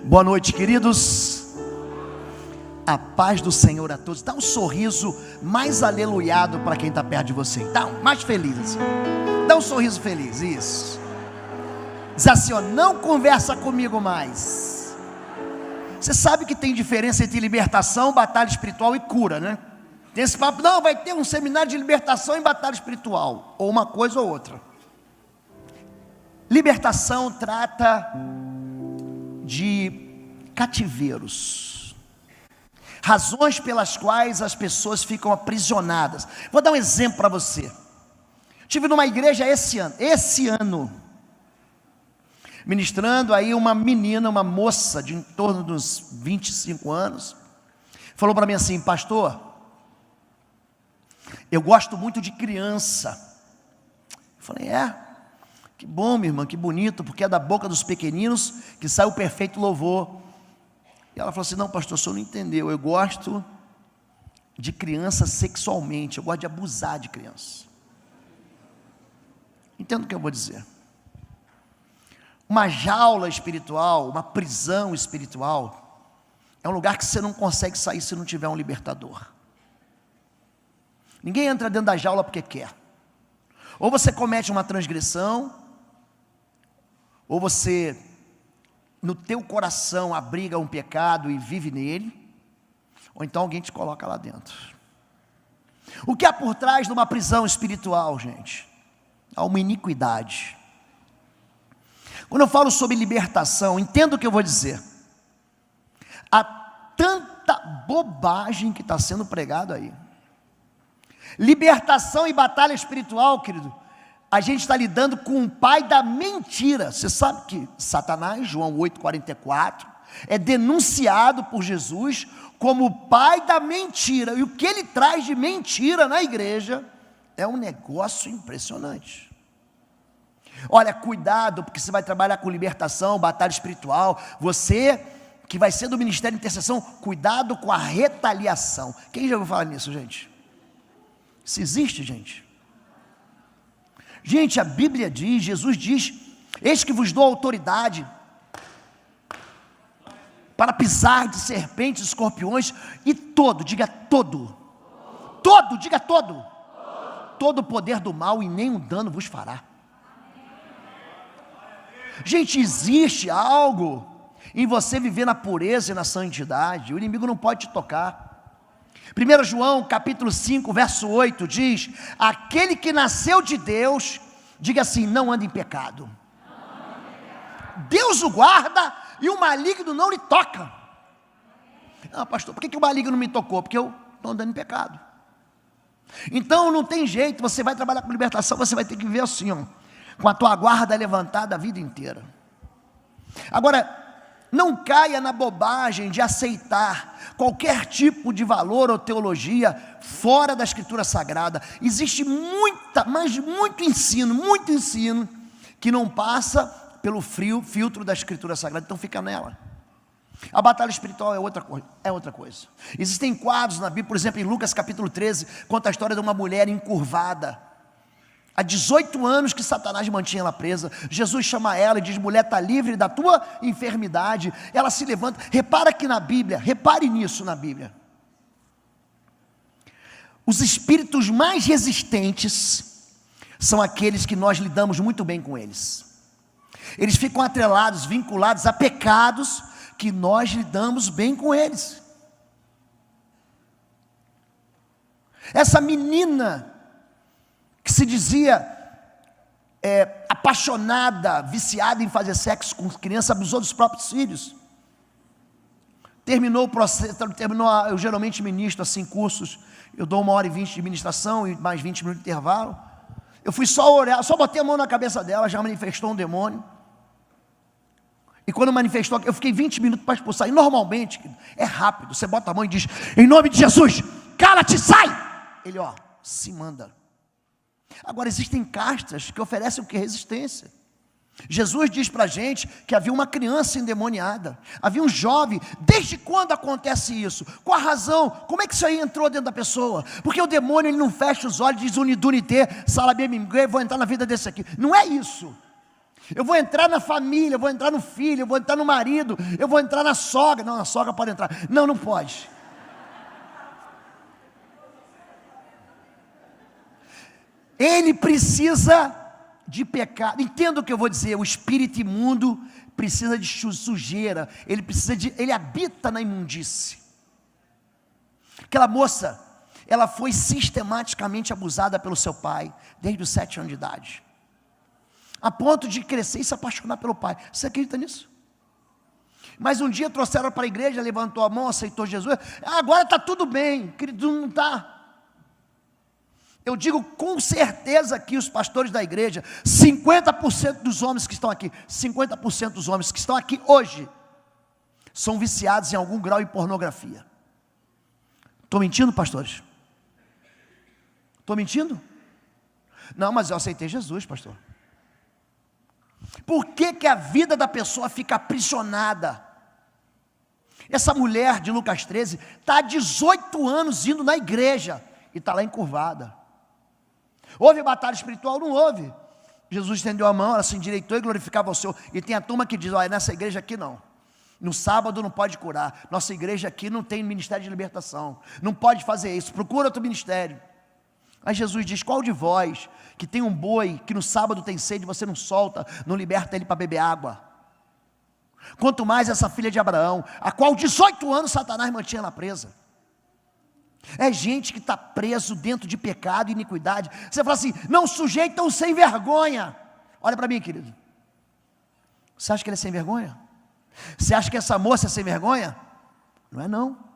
Boa noite, queridos. A paz do Senhor a todos. Dá um sorriso mais aleluiado para quem está perto de você. Dá um mais feliz assim. Dá um sorriso feliz, isso. Diz assim, ó, não conversa comigo mais. Você sabe que tem diferença entre libertação, batalha espiritual e cura, né? Tem esse papo, não, vai ter um seminário de libertação e batalha espiritual, ou uma coisa ou outra. Libertação trata de cativeiros, razões pelas quais as pessoas ficam aprisionadas. Vou dar um exemplo para você. Estive numa igreja esse ano, ministrando aí uma menina, uma moça de em torno dos 25 anos, falou para mim assim, pastor, eu gosto muito de criança. Eu falei, que bom, minha irmã, que bonito, porque é da boca dos pequeninos que sai o perfeito louvor. E ela falou assim, não pastor, o senhor não entendeu, eu gosto de criança sexualmente, eu gosto de abusar de criança. Entendo o que eu vou dizer. Uma jaula espiritual, uma prisão espiritual, é um lugar que você não consegue sair se não tiver um libertador. Ninguém entra dentro da jaula porque quer. Ou você comete uma transgressão, ou você, no teu coração, abriga um pecado e vive nele, ou então alguém te coloca lá dentro. O que há por trás de uma prisão espiritual, gente? Há uma iniquidade. Quando eu falo sobre libertação, entenda o que eu vou dizer. Há tanta bobagem que está sendo pregado aí. Libertação e batalha espiritual, querido, a gente está lidando com o pai da mentira. Você sabe que Satanás, João 8,44, é denunciado por Jesus como o pai da mentira, e o que ele traz de mentira na igreja é um negócio impressionante. Olha, cuidado, porque você vai trabalhar com libertação, batalha espiritual, você que vai ser do ministério de intercessão, cuidado com a retaliação. Quem já ouviu falar nisso, gente? Isso existe, gente? Gente, a Bíblia diz, Jesus diz, eis que vos dou autoridade para pisar de serpentes e escorpiões e todo, diga todo, diga todo o poder do mal e nenhum dano vos fará. Gente, existe algo em você viver na pureza e na santidade, o inimigo não pode te tocar. 1 João capítulo 5, verso 8 diz, aquele que nasceu de Deus, diga assim, não anda em pecado. Deus o guarda e o maligno não lhe toca. Ah, pastor, por que o maligno não me tocou? Porque eu estou andando em pecado. Então não tem jeito, você vai trabalhar com libertação, você vai ter que viver assim, ó, com a tua guarda levantada a vida inteira. Agora, não caia na bobagem de aceitar qualquer tipo de valor ou teologia fora da Escritura Sagrada. Existe muito ensino que não passa pelo filtro da Escritura Sagrada, então fica nela. A batalha espiritual é outra coisa. Existem quadros na Bíblia, por exemplo, em Lucas capítulo 13, conta a história de uma mulher encurvada. Há 18 anos que Satanás mantinha ela presa. Jesus chama ela e diz, mulher, está livre da tua enfermidade. Ela se levanta. Repara que na Bíblia, repare nisso na Bíblia. Os espíritos mais resistentes são aqueles que nós lidamos muito bem com eles. Eles ficam atrelados, vinculados a pecados que nós lidamos bem com eles. Essa menina que se dizia apaixonada, viciada em fazer sexo com criança, abusou dos próprios filhos. Terminou o processo, eu geralmente ministro assim cursos, eu dou 1h20 de ministração e mais 20 minutos de intervalo. Eu fui só orar, só botei a mão na cabeça dela, já manifestou um demônio. E quando manifestou, eu fiquei 20 minutos para expulsar. E normalmente, é rápido, você bota a mão e diz, em nome de Jesus, cala-te, sai! Ele, se manda. Agora, existem castas que oferecem o que? Resistência. Jesus diz para a gente que havia uma criança endemoniada, havia um jovem. Desde quando acontece isso? Qual a razão? Como é que isso aí entrou dentro da pessoa? Porque o demônio ele não fecha os olhos e diz unidunité, salabemimgue, vou entrar na vida desse aqui. Não é isso. Eu vou entrar na família, eu vou entrar no filho, eu vou entrar no marido, eu vou entrar na sogra. Não, na sogra pode entrar. Não, não pode. Ele precisa de pecado. Entenda o que eu vou dizer. O espírito imundo precisa de sujeira. Ele habita na imundície. Aquela moça, ela foi sistematicamente abusada pelo seu pai, desde os 7 anos de idade, a ponto de crescer e se apaixonar pelo pai. Você acredita nisso? Mas um dia trouxeram ela para a igreja, levantou a mão, aceitou Jesus. Agora está tudo bem. Querido, não está. Eu digo com certeza que os pastores da igreja, 50% dos homens que estão aqui, 50% dos homens que estão aqui hoje, são viciados em algum grau em pornografia. Estou mentindo, pastores? Estou mentindo? Não, mas eu aceitei Jesus, pastor. Por que que a vida da pessoa fica aprisionada? Essa mulher de Lucas 13 está há 18 anos indo na igreja e está lá encurvada. Houve batalha espiritual? Não houve. Jesus estendeu a mão, ela se endireitou e glorificava o Senhor. E tem a turma que diz: olha, nessa igreja aqui não. No sábado não pode curar. Nossa igreja aqui não tem ministério de libertação. Não pode fazer isso. Procura outro ministério. Aí Jesus diz: qual de vós que tem um boi que no sábado tem sede, você não solta, não liberta ele para beber água? Quanto mais essa filha de Abraão, a qual 18 anos Satanás mantinha na presa. É gente que está preso dentro de pecado e iniquidade. Você fala assim: não, sujeitam sem vergonha. Olha para mim, querido. Você acha que ele é sem vergonha? Você acha que essa moça é sem vergonha? Não é não.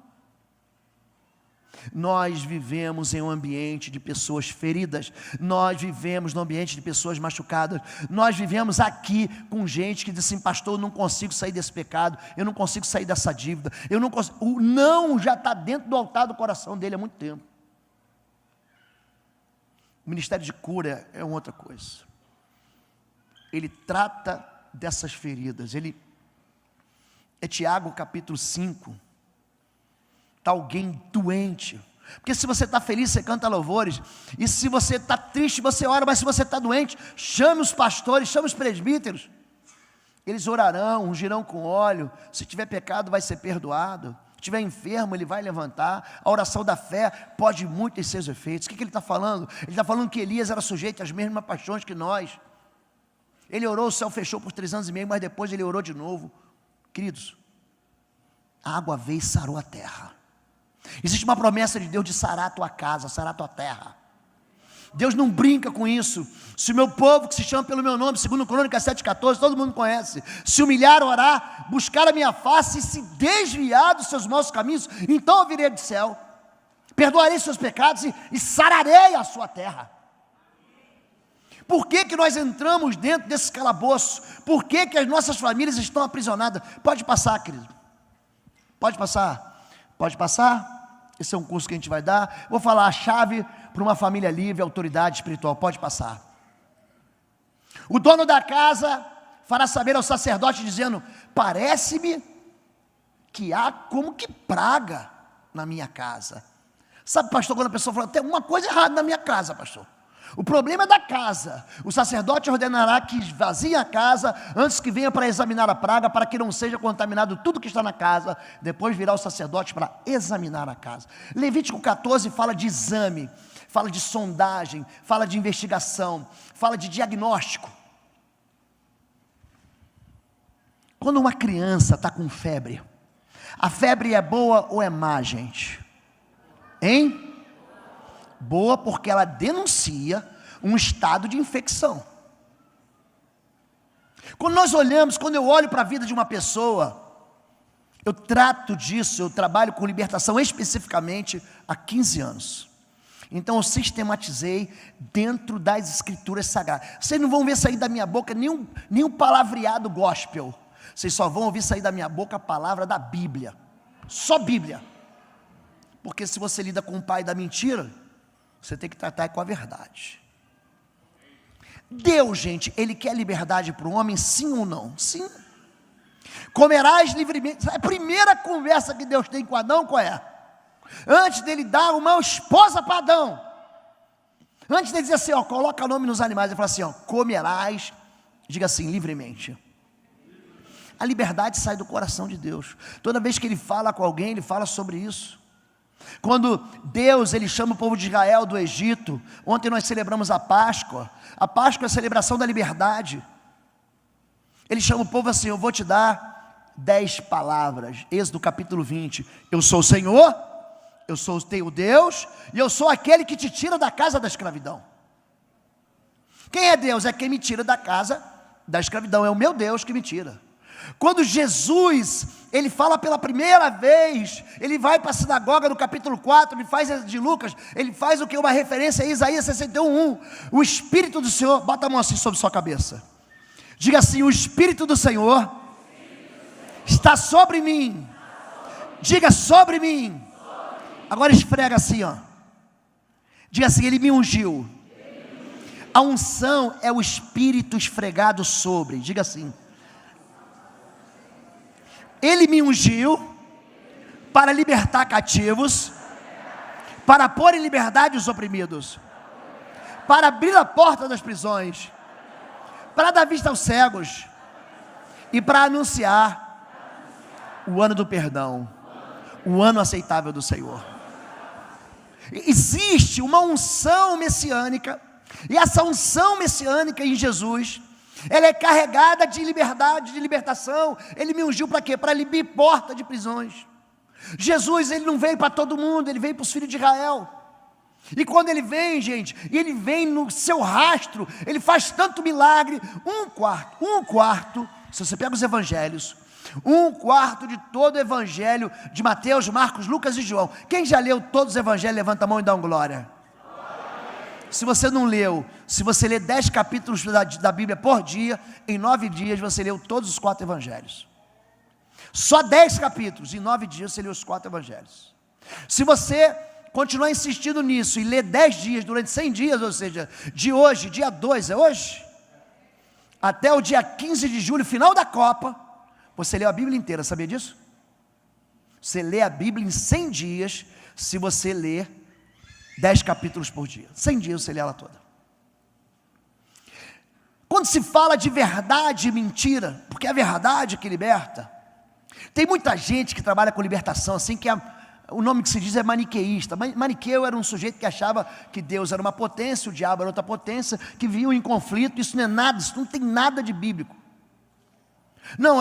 Nós vivemos em um ambiente de pessoas feridas. Nós vivemos num ambiente de pessoas machucadas. Nós vivemos aqui com gente que diz assim: pastor, eu não consigo sair desse pecado, eu não consigo sair dessa dívida, eu não consigo. O não já está dentro do altar do coração dele há muito tempo. O ministério de cura é uma outra coisa. Ele trata dessas feridas. É Tiago capítulo 5. Está alguém doente, porque se você está feliz, você canta louvores, e se você está triste, você ora, mas se você está doente, chame os pastores, chame os presbíteros, eles orarão, ungirão com óleo. Se tiver pecado, vai ser perdoado. Se estiver enfermo, ele vai levantar. A oração da fé pode muito em seus efeitos. O que ele está falando? Ele está falando que Elias era sujeito às mesmas paixões que nós. Ele orou, o céu fechou por 3 anos e meio, mas depois ele orou de novo. Queridos, a água veio e sarou a terra. Existe uma promessa de Deus de sarar a tua casa, sarar a tua terra. Deus não brinca com isso. Se o meu povo, que se chama pelo meu nome, segundo Crônicas 7,14, todo mundo conhece, se humilhar, orar, buscar a minha face e se desviar dos seus maus caminhos, então eu virei do céu, perdoarei seus pecados e sararei a sua terra. Por que que nós entramos dentro desse calabouço? Por que que as nossas famílias estão aprisionadas? Pode passar, querido. Pode passar. Pode passar? Esse é um curso que a gente vai dar. Vou falar a chave para uma família livre, autoridade espiritual. Pode passar. O dono da casa fará saber ao sacerdote, dizendo: parece-me que há como que praga na minha casa. Sabe, pastor, quando a pessoa fala: tem uma coisa errada na minha casa, pastor. O problema é da casa. O sacerdote ordenará que esvazie a casa antes que venha para examinar a praga, para que não seja contaminado tudo que está na casa. Depois virá o sacerdote para examinar a casa. Levítico 14 fala de exame, fala de sondagem, fala de investigação, fala de diagnóstico. Quando uma criança está com febre, a febre é boa ou é má, gente? Hein? Boa, porque ela denuncia um estado de infecção. Quando nós olhamos, quando eu olho para a vida de uma pessoa, eu trato disso, eu trabalho com libertação especificamente há 15 anos. Então eu sistematizei dentro das escrituras sagradas. Vocês não vão ver sair da minha boca nenhum palavreado gospel. Vocês só vão ouvir sair da minha boca a palavra da Bíblia. Só Bíblia. Porque se você lida com o pai da mentira, você tem que tratar com a verdade. Deus, gente, Ele quer liberdade para o homem, sim ou não? Sim. Comerás livremente. A primeira conversa que Deus tem com Adão, qual é? Antes dele dar uma esposa para Adão, antes dele dizer assim, ó, coloca nome nos animais, ele fala assim, ó, comerás Diga assim, livremente. A liberdade sai do coração de Deus. Toda vez que Ele fala com alguém, Ele fala sobre isso. Quando Deus, Ele chama o povo de Israel do Egito. Ontem nós celebramos a Páscoa. A Páscoa é a celebração da liberdade. Ele chama o povo assim, eu vou te dar 10 palavras. Êxodo capítulo 20. Eu sou o Senhor, eu sou o teu Deus, e eu sou aquele que te tira da casa da escravidão. Quem é Deus? É quem me tira da casa da escravidão. É o meu Deus que me tira. Quando Jesus, Ele fala pela primeira vez, Ele vai para a sinagoga no capítulo 4, Ele faz de Lucas, Ele faz o que? Uma referência a Isaías 61:1. O Espírito do Senhor, bota a mão assim sobre sua cabeça. Diga assim, o Espírito do Senhor está sobre mim. Diga, sobre mim. Agora esfrega assim, ó. Diga assim, Ele me ungiu. A unção é o Espírito esfregado sobre. Diga assim. Ele me ungiu para libertar cativos, para pôr em liberdade os oprimidos, para abrir a porta das prisões, para dar vista aos cegos e para anunciar o ano do perdão, o ano aceitável do Senhor. Existe uma unção messiânica, e essa unção messiânica em Jesus, ela é carregada de liberdade, de libertação. Ele me ungiu para quê? Para abrir porta de prisões. Jesus, Ele não veio para todo mundo, Ele veio para os filhos de Israel. E quando Ele vem, gente, e Ele vem no seu rastro, Ele faz tanto milagre, um quarto, se você pega os evangelhos, 1/4 de todo o evangelho de Mateus, Marcos, Lucas e João. Quem já leu todos os evangelhos, levanta a mão e dá um glória. Se você não leu, se você ler 10 capítulos da Bíblia por dia, em 9 dias você leu todos os 4 evangelhos. Só 10 capítulos, em 9 dias você leu os 4 evangelhos. Se você continuar insistindo nisso e ler 10 dias durante 100 dias, ou seja, de hoje, dia 2 é hoje, até o dia 15 de julho, final da Copa, você leu a Bíblia inteira, sabia disso? Você lê a Bíblia em 100 dias, se você ler 10 capítulos por dia. 100 dias você lê ela toda. Quando se fala de verdade e mentira, porque é a verdade que liberta, tem muita gente que trabalha com libertação, assim, que o nome que se diz é maniqueísta. Maniqueu era um sujeito que achava que Deus era uma potência, o diabo era outra potência, que viviam em conflito. Isso não é nada, isso não tem nada de bíblico. Não,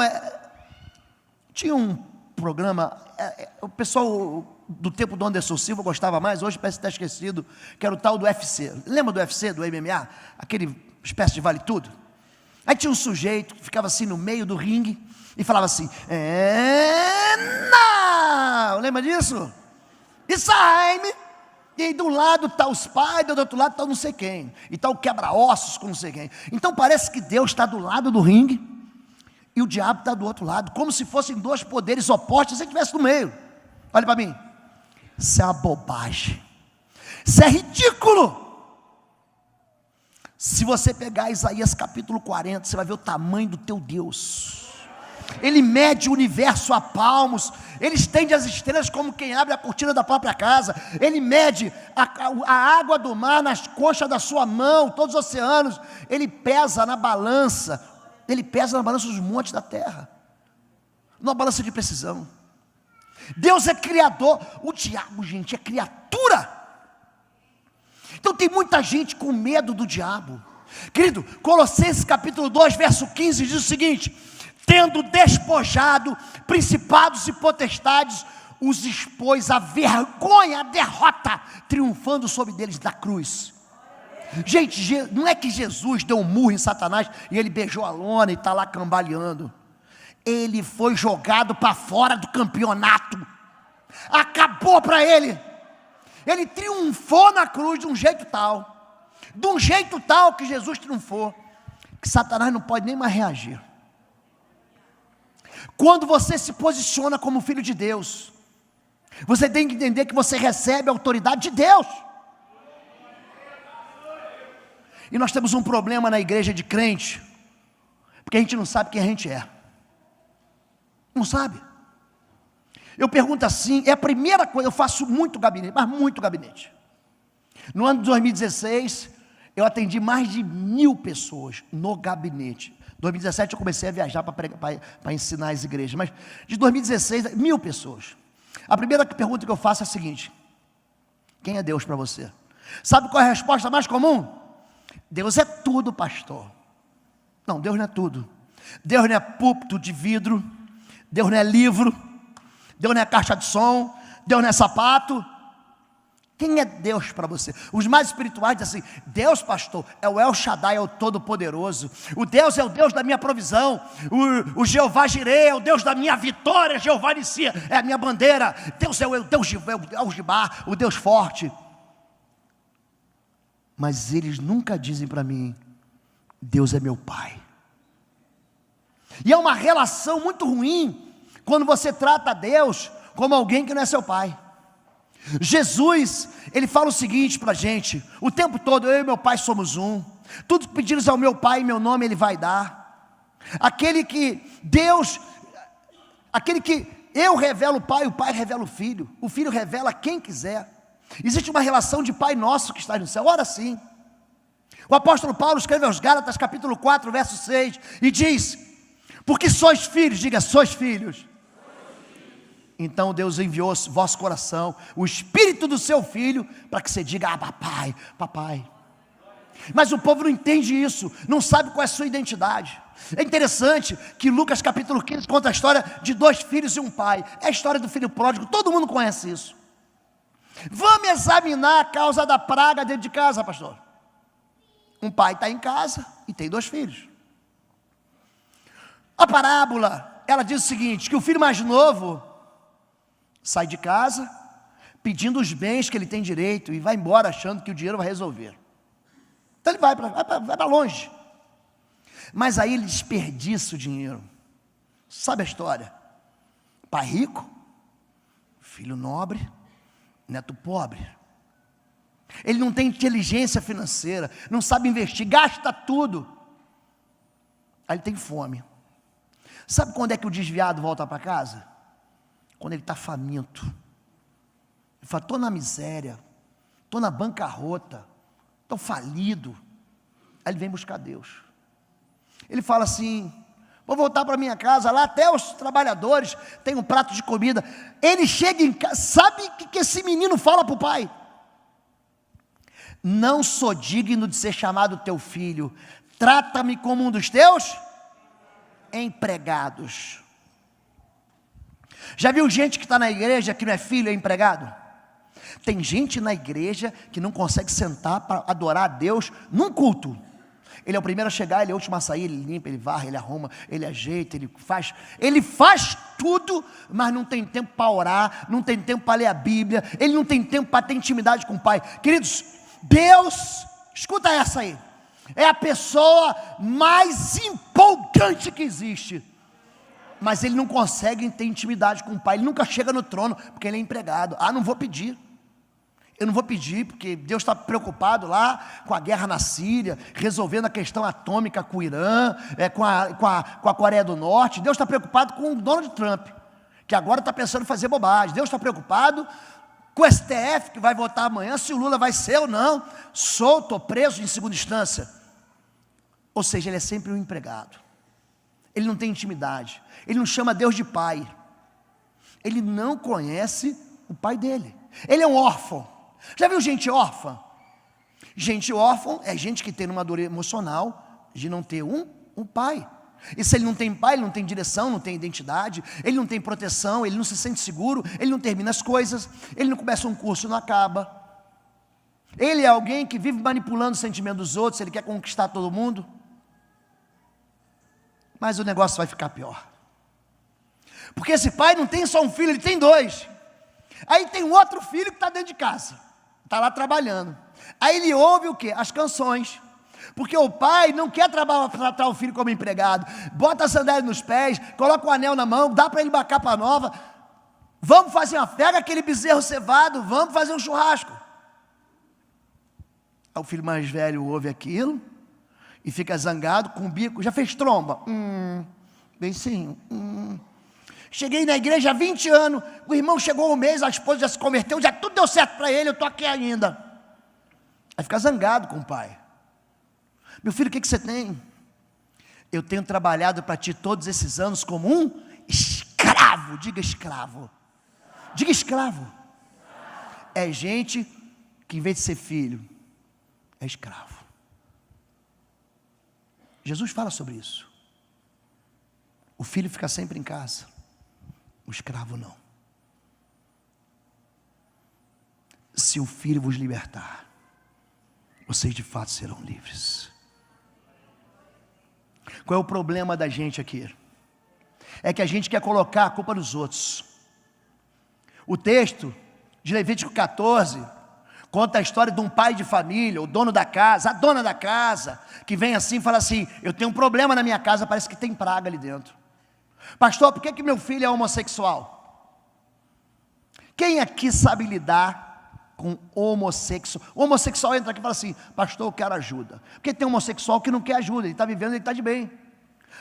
tinha um programa, o pessoal do tempo do Anderson Silva gostava mais, hoje parece que está esquecido, que era o tal do UFC. Lembra do UFC, do MMA? Aquele espécie de vale tudo? Aí tinha um sujeito que ficava assim no meio do ringue e falava assim, não! Lembra disso? Isaime! E aí de um lado está os pais, do outro lado está não sei quem, e está o quebra-ossos com não sei quem. Então parece que Deus está do lado do ringue e o diabo está do outro lado, como se fossem dois poderes opostos, se ele estivesse no meio. Olha para mim, isso é uma bobagem, isso é ridículo. Se você pegar Isaías capítulo 40, você vai ver o tamanho do teu Deus. Ele mede o universo a palmos, Ele estende as estrelas como quem abre a cortina da própria casa, Ele mede a água do mar nas conchas da sua mão, todos os oceanos, Ele pesa na balança, os montes da terra, numa balança de precisão. Deus é criador, o diabo, gente, é criatura. Então tem muita gente com medo do diabo. Querido, Colossenses capítulo 2, verso 15 diz o seguinte: tendo despojado principados e potestades, os expôs à vergonha, à derrota, triunfando sobre deles da cruz. Gente, não é que Jesus deu um murro em Satanás e ele beijou a lona e está lá cambaleando. Ele foi jogado para fora do campeonato, acabou para ele. Ele triunfou na cruz de um jeito tal que Jesus triunfou, que Satanás não pode nem mais reagir. Quando você se posiciona como filho de Deus, você tem que entender que você recebe a autoridade de Deus. E nós temos um problema na igreja de crente, porque a gente não sabe quem a gente é. Não sabe. Eu pergunto assim, é a primeira coisa, eu faço muito gabinete, mas muito gabinete. No ano de 2016, eu atendi mais de 1000 pessoas no gabinete. Em 2017 eu comecei a viajar para ensinar as igrejas, mas de 2016, 1000 pessoas. A primeira pergunta que eu faço é a seguinte: quem é Deus para você? Sabe qual é a resposta mais comum? Deus é tudo, pastor. Não, Deus não é tudo. Deus não é púlpito de vidro, Deus não é livro, Deus não é caixa de som, Deus não é sapato. Quem é Deus para você? Os mais espirituais dizem assim: Deus, pastor, é o El Shaddai, é o Todo-Poderoso. O Deus é o Deus da minha provisão. O Jeová Jireh é o Deus da minha vitória. Jeová Nissi é a minha bandeira. Deus é o Deus Algibar, o Deus forte. Mas eles nunca dizem para mim: Deus é meu Pai. E é uma relação muito ruim quando você trata Deus como alguém que não é seu Pai. Jesus, ele fala o seguinte para a gente, o tempo todo: eu e meu Pai somos um, tudo que pedires ao meu Pai em meu nome Ele vai dar. Aquele que eu revelo o Pai revela o Filho revela quem quiser. Existe uma relação de Pai nosso que está no céu. Ora sim, o apóstolo Paulo escreve aos Gálatas capítulo 4 verso 6 e diz: porque sois filhos, diga, sois filhos. Então Deus enviou ao vosso coração o Espírito do seu Filho, para que você diga: ah, papai, papai. Mas o povo não entende isso, não sabe qual é a sua identidade. É interessante que Lucas capítulo 15 conta a história de 2 filhos e um pai. É a história do filho pródigo, todo mundo conhece isso. Vamos examinar a causa da praga dentro de casa, pastor. Um pai está em casa e tem 2 filhos. A parábola, ela diz o seguinte, que o filho mais novo sai de casa, pedindo os bens que ele tem direito, e vai embora achando que o dinheiro vai resolver. Então ele vai para longe. Mas aí ele desperdiça o dinheiro. Sabe a história? Pai rico, filho nobre, neto pobre. Ele não tem inteligência financeira, não sabe investir, gasta tudo. Aí ele tem fome. Sabe quando é que o desviado volta para casa? Quando ele está faminto. Ele fala: estou na miséria, estou na bancarrota, estou falido. Aí ele vem buscar Deus. Ele fala assim: vou voltar para minha casa, lá até os trabalhadores têm um prato de comida. Ele chega em casa, sabe o que esse menino fala para o pai? Não sou digno de ser chamado teu filho, trata-me como um dos teus empregados. Já viu gente que está na igreja que não é filho, é empregado? Tem gente na igreja que não consegue sentar para adorar a Deus num culto. Ele é o primeiro a chegar, ele é o último a sair, ele limpa, ele varre, ele arruma, ele ajeita, ele faz tudo, mas não tem tempo para orar, não tem tempo para ler a Bíblia, ele não tem tempo para ter intimidade com o Pai. Queridos, Deus, escuta essa aí, é a pessoa mais empolgante que existe. Mas ele não consegue ter intimidade com o Pai, ele nunca chega no trono, porque ele é empregado. Ah, não vou pedir. Eu não vou pedir, porque Deus está preocupado lá com a guerra na Síria, resolvendo a questão atômica com o Irã, com a Coreia do Norte. Deus está preocupado com o Donald Trump, que agora está pensando em fazer bobagem. Deus está preocupado com o STF, que vai votar amanhã, se o Lula vai ser ou não solto ou preso em segunda instância. Ou seja, ele é sempre um empregado. Ele não tem intimidade. Ele não chama Deus de pai. Ele não conhece o pai dele. Ele é um órfão. Já viu gente órfã? Gente órfã é gente que tem uma dor emocional de não ter um pai. E se ele não tem pai, ele não tem direção, não tem identidade, ele não tem proteção, ele não se sente seguro, ele não termina as coisas, ele não começa um curso e não acaba. Ele é alguém que vive manipulando o sentimento dos outros, ele quer conquistar todo mundo. Mas o negócio vai ficar pior. Porque esse pai não tem só um filho, ele tem 2. Aí tem um outro filho que está dentro de casa, está lá trabalhando. Aí ele ouve o quê? As canções. Porque o pai não quer tratar o filho como empregado. Bota a sandália nos pés, coloca o anel na mão, dá para ele uma capa nova. Vamos fazer uma pega aquele bezerro cevado, vamos fazer um churrasco. Aí o filho mais velho ouve aquilo e fica zangado com o bico. Já fez tromba? Bem sim. Cheguei na igreja há 20 anos, o irmão chegou um mês, a esposa já se converteu, já tudo deu certo para ele, eu estou aqui ainda. Aí fica zangado com o pai. Meu filho, o que você tem? Eu tenho trabalhado para ti todos esses anos como um escravo. Diga escravo. Diga escravo. É gente que em vez de ser filho, é escravo. Jesus fala sobre isso. O filho fica sempre em casa, o escravo não. Se o filho vos libertar, vocês de fato serão livres. Qual é o problema da gente aqui? É que a gente quer colocar a culpa nos outros. O texto de Levítico 14 conta a história de um pai de família, o dono da casa, a dona da casa, que vem assim e fala assim: eu tenho um problema na minha casa, parece que tem praga ali dentro. Pastor, por que meu filho é homossexual? Quem aqui sabe lidar com homossexual? O homossexual entra aqui e fala assim: pastor, eu quero ajuda. Porque tem homossexual que não quer ajuda, ele está vivendo, ele está de bem.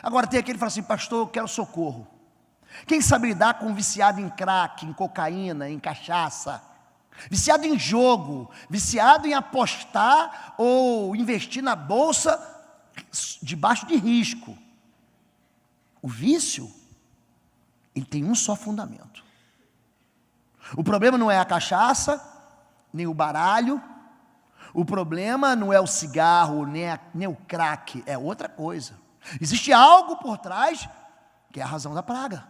Agora tem aquele que fala assim: pastor, eu quero socorro. Quem sabe lidar com um viciado em crack, em cocaína, em cachaça, viciado em jogo, viciado em apostar ou investir na bolsa debaixo de risco? O vício, ele tem um só fundamento. O problema não é a cachaça, nem o baralho. O problema não é o cigarro, nem o crack, é outra coisa. Existe algo por trás, que é a razão da praga.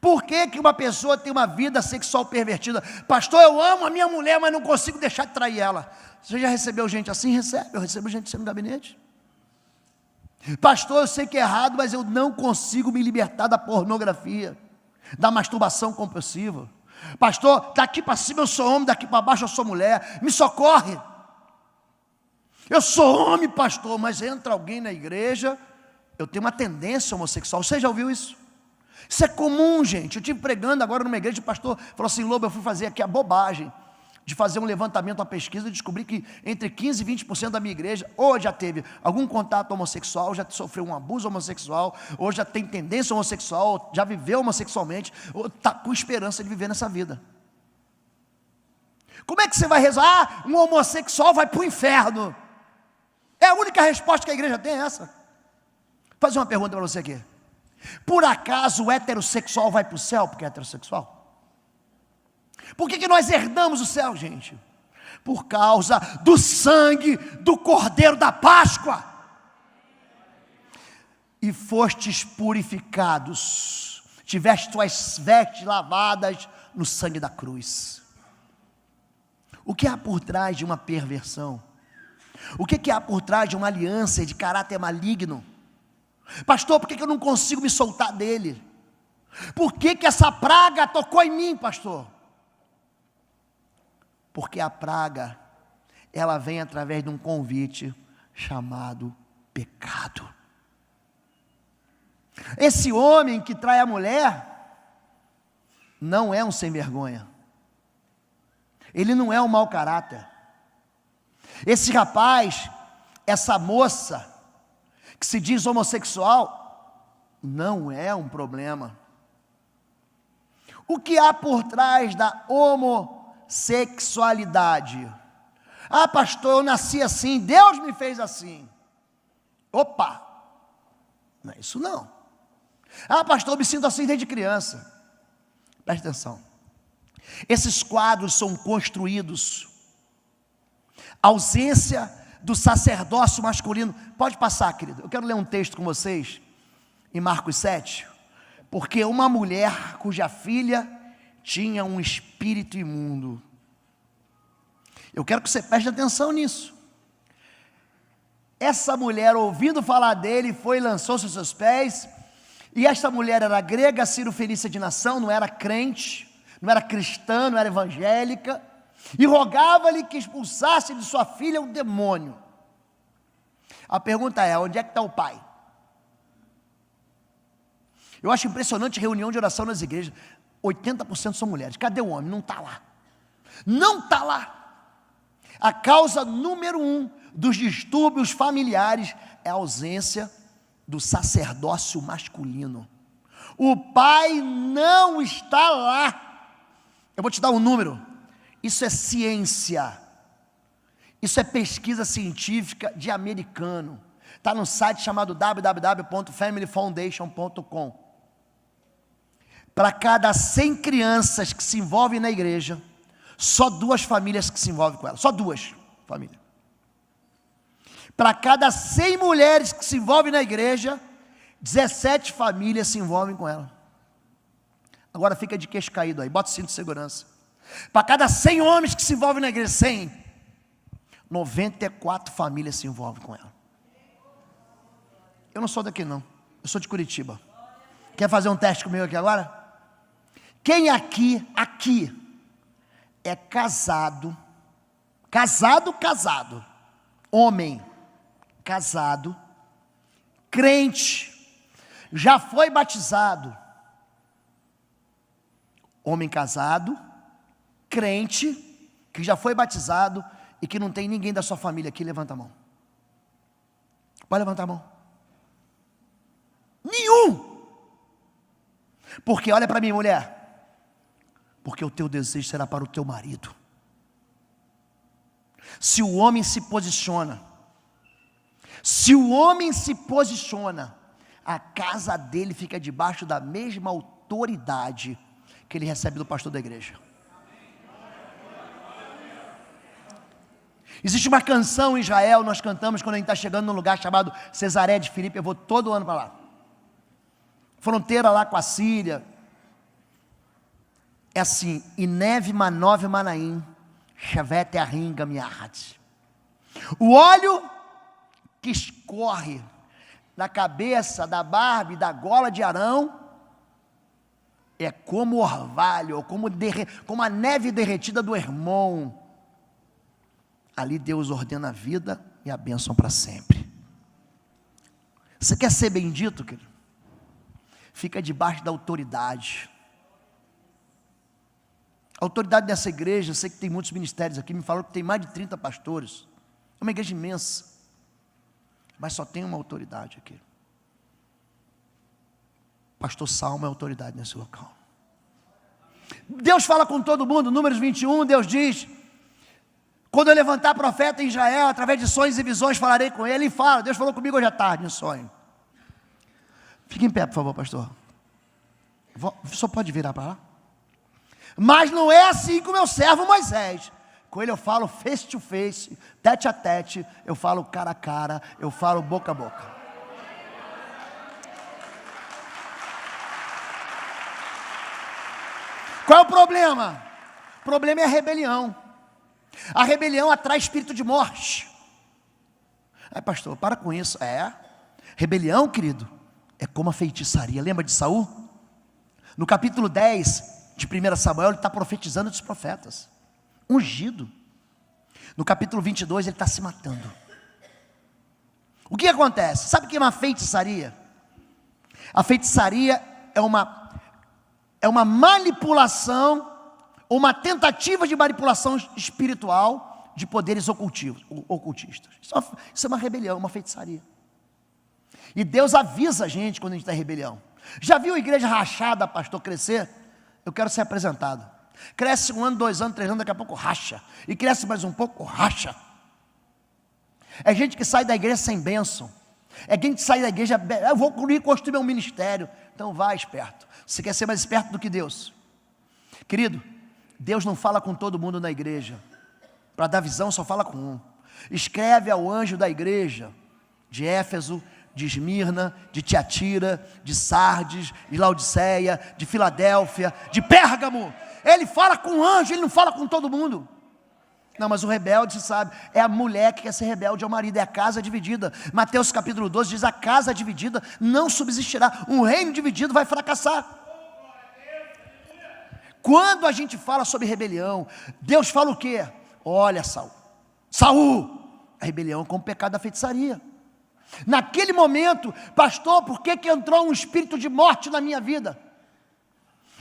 Por que uma pessoa tem uma vida sexual pervertida? Pastor, eu amo a minha mulher, mas não consigo deixar de trair ela. Você já recebeu gente assim? Recebe, eu recebo gente assim no gabinete. Pastor, eu sei que é errado, mas eu não consigo me libertar da pornografia, da masturbação compulsiva. Pastor, daqui para cima eu sou homem, daqui para baixo eu sou mulher, me socorre. Eu sou homem, pastor, mas entra alguém na igreja, eu tenho uma tendência homossexual. Você já ouviu isso? Isso é comum, gente. Eu estive pregando agora numa igreja, o pastor falou assim: Lobo, eu fui fazer aqui a bobagem de fazer um levantamento, uma pesquisa, e descobri que entre 15% e 20% da minha igreja ou já teve algum contato homossexual, ou já sofreu um abuso homossexual, ou já tem tendência homossexual, ou já viveu homossexualmente, ou está com esperança de viver nessa vida. Como é que você vai rezar? Ah, um homossexual vai para o inferno. É a única resposta que a igreja tem, é essa. Vou fazer uma pergunta para você aqui. Por acaso o heterossexual vai para o céu porque é heterossexual? Por que nós herdamos o céu, gente? Por causa do sangue do Cordeiro da Páscoa. E fostes purificados, tiveste tuas vestes lavadas no sangue da cruz. O que há por trás de uma perversão? O que há por trás de uma aliança de caráter maligno? Pastor, por que eu não consigo me soltar dele? Por que essa praga tocou em mim, pastor? Porque a praga, ela vem através de um convite chamado pecado. Esse homem que trai a mulher, não é um sem vergonha. Ele não é um mau caráter. Esse rapaz, essa moça, que se diz homossexual, não é um problema. O que há por trás da homossexualidade? Ah, pastor, eu nasci assim, Deus me fez assim. Opa, não é isso não. Ah, pastor, eu me sinto assim desde criança. Preste atenção. Esses quadros são construídos. A ausência do sacerdócio masculino. Pode passar, querido. Eu quero ler um texto com vocês, em Marcos 7. Porque uma mulher cuja filha tinha um espírito imundo. Eu quero que você preste atenção nisso. Essa mulher, ouvindo falar dele, foi e lançou-se aos seus pés. E esta mulher era grega, cirofenícia de nação, não era crente, não era cristã, não era evangélica. E rogava-lhe que expulsasse de sua filha o demônio. A pergunta é: onde é que está o pai? Eu acho impressionante a reunião de oração nas igrejas. 80% são mulheres. Cadê o homem? Não está lá. Não está lá. A causa número 1 dos distúrbios familiares é a ausência do sacerdócio masculino. O pai não está lá. Eu vou te dar um número. Isso é ciência. Isso é pesquisa científica de americano. Está num site chamado www.familyfoundation.com. Para cada 100 crianças que se envolvem na igreja, só 2 famílias que se envolvem com ela. Só 2 famílias. Para cada 100 mulheres que se envolvem na igreja, 17 famílias se envolvem com ela. Agora fica de queixo caído aí, bota o cinto de segurança. Para cada 100 homens que se envolvem na igreja, 100, 94 famílias se envolvem com ela. Eu não sou daqui não, eu sou de Curitiba. Quer fazer um teste comigo aqui agora? Quem aqui é casado, homem, casado, crente, já foi batizado, homem casado, crente, que já foi batizado e que não tem ninguém da sua família aqui, levanta a mão. Pode levantar a mão. Nenhum! Porque olha para mim, mulher, porque o teu desejo será para o teu marido. Se o homem se posiciona, a casa dele fica debaixo da mesma autoridade que ele recebe do pastor da igreja. Existe uma canção em Israel, nós cantamos quando a gente está chegando num lugar chamado Cesareia de Filipe. Eu vou todo ano para lá, fronteira lá com a Síria. É assim: Ineve Manove Manaim, Chavete Arringa Miarrat. O óleo que escorre na cabeça, da barba e da gola de Arão é como orvalho, ou como a neve derretida do Hermon. Ali Deus ordena a vida e a bênção para sempre. Você quer ser bendito, querido? Fica debaixo da autoridade. A autoridade dessa igreja, eu sei que tem muitos ministérios aqui, me falaram que tem mais de 30 pastores. É uma igreja imensa, mas só tem uma autoridade aqui. Pastor Salmo é autoridade nesse local. Deus fala com todo mundo. Números 21, Deus diz: quando eu levantar profeta em Israel, através de sonhos e visões falarei com ele. E fala, Deus falou comigo hoje à tarde, em sonho. Fique em pé, por favor, pastor. Só pode virar para lá. Mas não é assim com o meu servo Moisés. Com ele eu falo face to face, tete a tete, eu falo cara a cara, eu falo boca a boca. Qual é o problema? O problema é a rebelião. A rebelião atrai espírito de morte. Pastor, para com isso. Rebelião, querido, é como a feitiçaria. Lembra de Saul? No capítulo 10 de 1 Samuel, ele está profetizando dos profetas, ungido. No capítulo 22, ele está se matando. O que acontece? Sabe o que é uma feitiçaria? A feitiçaria é uma manipulação, uma tentativa de manipulação espiritual de poderes ocultistas. Isso é uma rebelião, uma feitiçaria. E Deus avisa a gente quando a gente está em rebelião. Já viu a igreja rachada, pastor, crescer? Eu quero ser apresentado. Cresce 1 ano, 2 anos, 3 anos, daqui a pouco racha. E cresce mais um pouco, racha. É gente que sai da igreja sem bênção. É gente que sai da igreja, eu vou construir meu ministério. Então vai esperto. Você quer ser mais esperto do que Deus? Querido, Deus não fala com todo mundo na igreja. Para dar visão só fala com um. Escreve ao anjo da igreja de Éfeso, de Esmirna, de Tiatira, de Sardes, de Laodiceia, de Filadélfia, de Pérgamo. Ele fala com o anjo, ele não fala com todo mundo. Não, mas o rebelde, você sabe, é a mulher que quer ser rebelde ao marido, é a casa dividida. Mateus capítulo 12 diz: a casa dividida não subsistirá, um reino dividido vai fracassar. Quando a gente fala sobre rebelião, Deus fala o quê? Olha, Saul, a rebelião é como o pecado da feitiçaria. Naquele momento, pastor, por que entrou um espírito de morte na minha vida?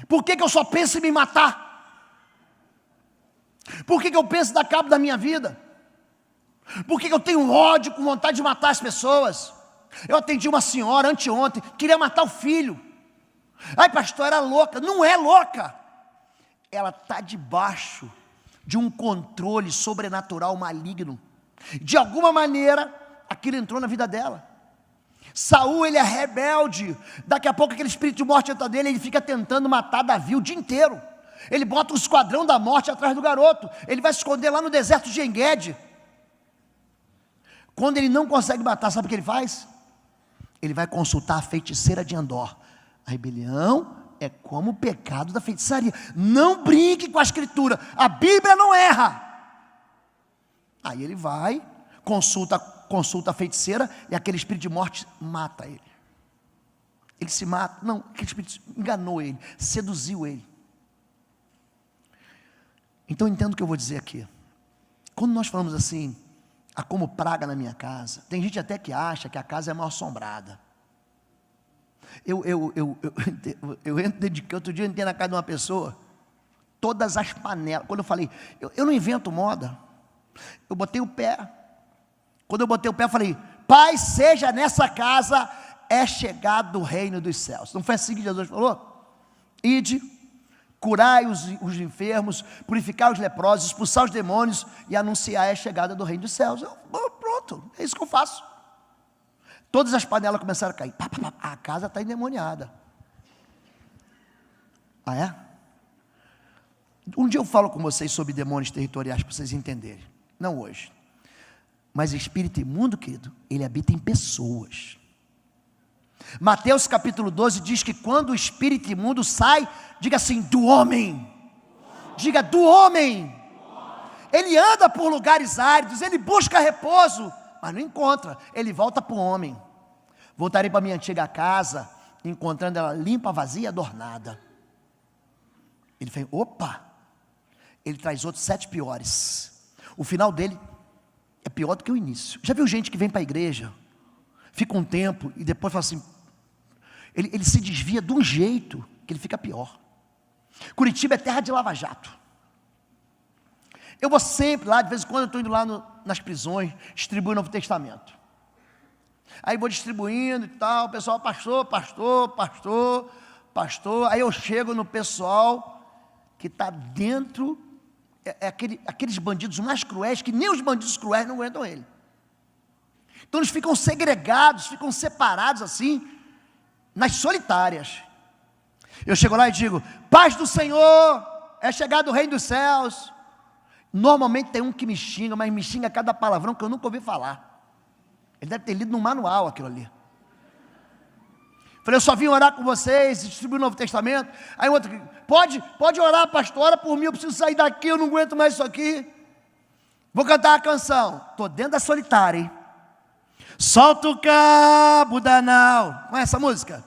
Por que eu só penso em me matar? Por que eu penso em dar cabo da minha vida? Por que eu tenho ódio, com vontade de matar as pessoas? Eu atendi uma senhora anteontem, queria matar o filho. Ai, pastor, era louca. Não é louca. Ela está debaixo de um controle sobrenatural maligno. De alguma maneira, aquilo entrou na vida dela. Saul, ele é rebelde. Daqui a pouco aquele espírito de morte entra nele, ele fica tentando matar Davi o dia inteiro. Ele bota o esquadrão da morte atrás do garoto. Ele vai se esconder lá no deserto de En-Gedi. Quando ele não consegue matar, sabe o que ele faz? Ele vai consultar a feiticeira de Endor. A rebelião é como o pecado da feitiçaria. Não brinque com a escritura, a Bíblia não erra. Aí ele vai, consulta a feiticeira, e aquele espírito de morte mata ele. Ele se mata. Não, aquele espírito enganou ele, seduziu ele. Então entendo o que eu vou dizer aqui. Quando nós falamos assim, há como praga na minha casa, tem gente até que acha que a casa é mal assombrada. Eu entro dentro de, outro dia eu entrei na casa de uma pessoa, todas as panelas, quando eu falei, eu não invento moda, eu botei o pé, quando eu botei o pé eu falei, Pai, seja nessa casa, é chegado o reino dos céus. Não foi assim que Jesus falou? Ide, curai os enfermos, purificar os leprosos, expulsar os demônios e anunciar a chegada do reino dos céus. Pronto, é isso que eu faço. Todas as panelas começaram a cair. A casa está endemoniada. Ah, é? Um dia eu falo com vocês sobre demônios territoriais para vocês entenderem. Não hoje. Mas espírito imundo, querido, ele habita em pessoas. Mateus capítulo 12 diz que quando o espírito imundo sai, diga assim, do homem. Diga, do homem. Ele anda por lugares áridos, ele busca repouso, mas não encontra, ele volta para o homem. Voltarei para minha antiga casa, encontrando ela limpa, vazia, adornada. Ele fez, opa, ele traz outros 7 piores. O final dele é pior do que o início. Já viu gente que vem para a igreja, fica um tempo e depois fala assim, ele se desvia de um jeito que ele fica pior. Curitiba é terra de lava-jato. Eu vou sempre lá, de vez em quando eu estou indo lá nas prisões, distribuir o Novo Testamento. Aí vou distribuindo e tal, o pessoal, pastor. Aí eu chego no pessoal que está dentro, aqueles bandidos mais cruéis, que nem os bandidos cruéis não aguentam ele. Então eles ficam segregados, ficam separados assim, nas solitárias. Eu chego lá e digo, paz do Senhor, é chegado o reino dos céus. Normalmente tem um que me xinga, mas me xinga cada palavrão que eu nunca ouvi falar. Ele deve ter lido no manual aquilo ali. Falei, eu só vim orar com vocês, distribuir o Novo Testamento. Aí outro, pode orar, pastor, ora por mim, eu preciso sair daqui, eu não aguento mais isso aqui. Vou cantar a canção. Estou dentro da solitária, hein? Solta o cabo da nau. Não é essa música?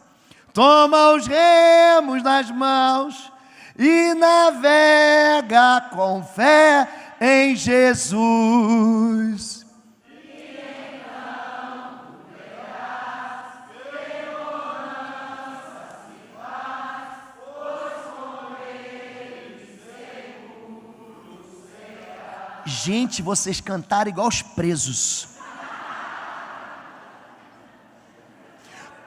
Toma os remos nas mãos e navega com fé em Jesus. Gente, vocês cantaram igual os presos.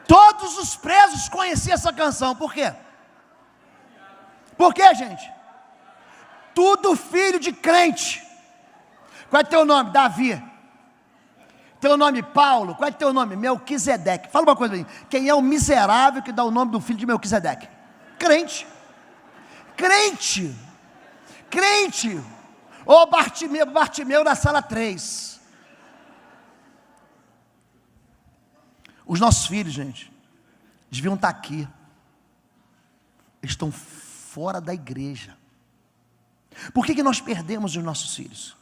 Todos os presos conheciam essa canção. Por quê? Por quê, gente? Tudo filho de crente. Qual é teu nome? Davi. Teu nome Paulo. Qual é teu nome? Melquisedeque. Fala uma coisa aí. Quem é o miserável que dá o nome do filho de Melquisedeque? Crente. Crente. Crente. Ô Bartimeu na sala 3. Os nossos filhos, gente, deviam estar aqui. Eles estão fora da igreja. Por que nós perdemos os nossos filhos?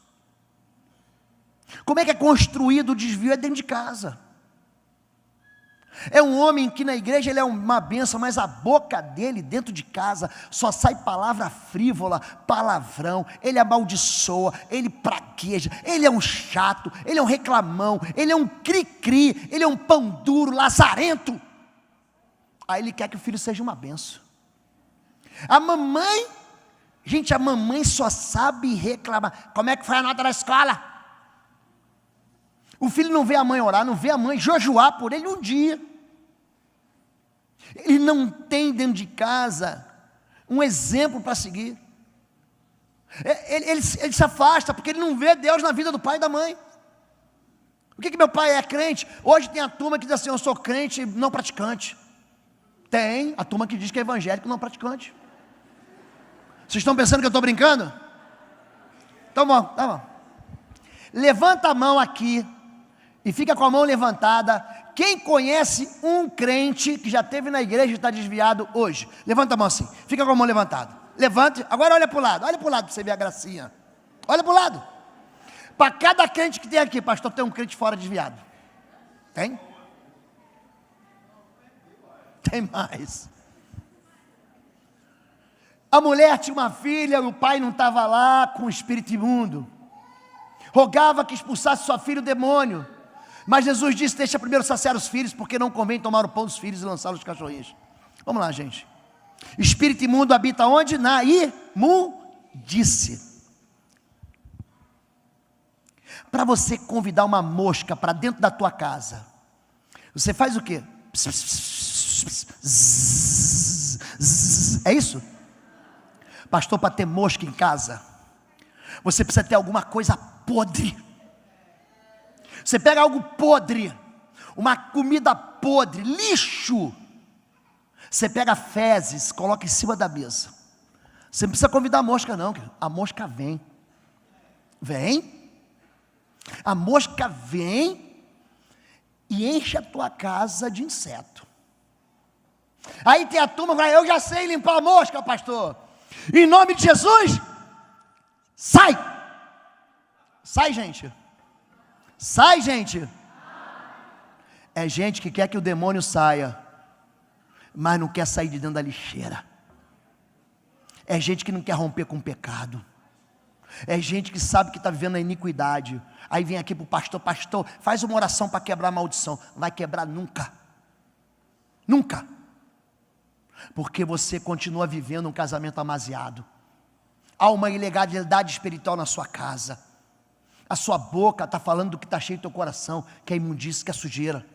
Como é que é construído o desvio? É dentro de casa. É um homem que na igreja ele é uma bênção, mas a boca dele dentro de casa só sai palavra frívola, palavrão, ele amaldiçoa, ele praqueja, ele é um chato, ele é um reclamão, ele é um cri-cri, ele é um pão duro, lazarento. Aí ele quer que o filho seja uma bênção. A mamãe só sabe reclamar. Como é que foi a nota da escola? O filho não vê a mãe orar, não vê a mãe jejuar por ele um dia. Ele não tem dentro de casa um exemplo para seguir. Ele se afasta porque ele não vê Deus na vida do pai e da mãe. O que meu pai é crente? Hoje tem a turma que diz assim, eu sou crente não praticante. Tem a turma que diz que é evangélico não praticante. Vocês estão pensando que eu estou brincando? Tá bom, tá bom. Levanta a mão aqui e fica com a mão levantada. Quem conhece um crente que já esteve na igreja e está desviado hoje? Levanta a mão assim, fica com a mão levantada. Levante, agora olha para o lado para você ver a gracinha. Olha para o lado. Para cada crente que tem aqui, pastor, tem um crente fora desviado. Tem? Tem mais. A mulher tinha uma filha, o pai não estava lá com o espírito imundo. Rogava que expulsasse sua filha o demônio. Mas Jesus disse, deixa primeiro saciar os filhos, porque não convém tomar o pão dos filhos e lançá-los aos cachorrinhos. Vamos lá, gente. Espírito imundo habita onde? Na imundice. Para você convidar uma mosca para dentro da tua casa, você faz o quê? É isso? Pastor, para ter mosca em casa, você precisa ter alguma coisa podre. Você pega algo podre, uma comida podre, lixo. Você pega fezes, coloca em cima da mesa. Você não precisa convidar a mosca não, a mosca vem. Vem. A mosca vem e enche a tua casa de inseto. Aí tem a turma que fala, eu já sei limpar a mosca, pastor. Em nome de Jesus, sai. Sai, gente. Sai, gente. É gente que quer que o demônio saia, mas não quer sair de dentro da lixeira. É gente que não quer romper com o pecado. É gente que sabe que está vivendo a iniquidade. Aí vem aqui para o pastor, pastor, faz uma oração para quebrar a maldição. Não vai quebrar nunca. Nunca. Porque você continua vivendo um casamento amaziado. Há uma ilegalidade espiritual na sua casa. A sua boca está falando do que está cheio do teu coração, que é imundície, que é sujeira.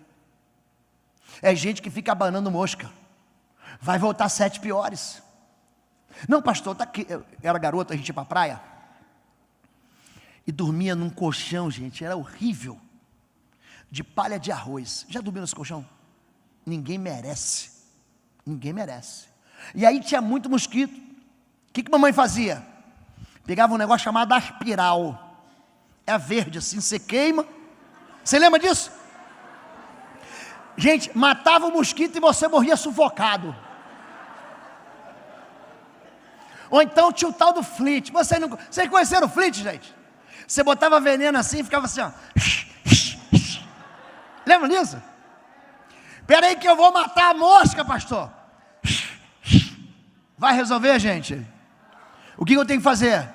É gente que fica abanando mosca. Vai voltar 7 piores. Não, pastor, tá aqui. Eu era garoto, a gente ia para a praia. E dormia num colchão, gente, era horrível. De palha de arroz. Já dormiu nesse colchão? Ninguém merece. Ninguém merece. E aí tinha muito mosquito. O que mamãe fazia? Pegava um negócio chamado aspiral. É verde assim, você queima. Você lembra disso? Gente, matava o mosquito e você morria sufocado. Ou então tinha o tal do Flit. Vocês conheceram o Flit, gente? Você botava veneno assim e ficava assim, ó. Lembra disso? Espera aí que eu vou matar a mosca, pastor. Vai resolver, gente? O que eu tenho que fazer?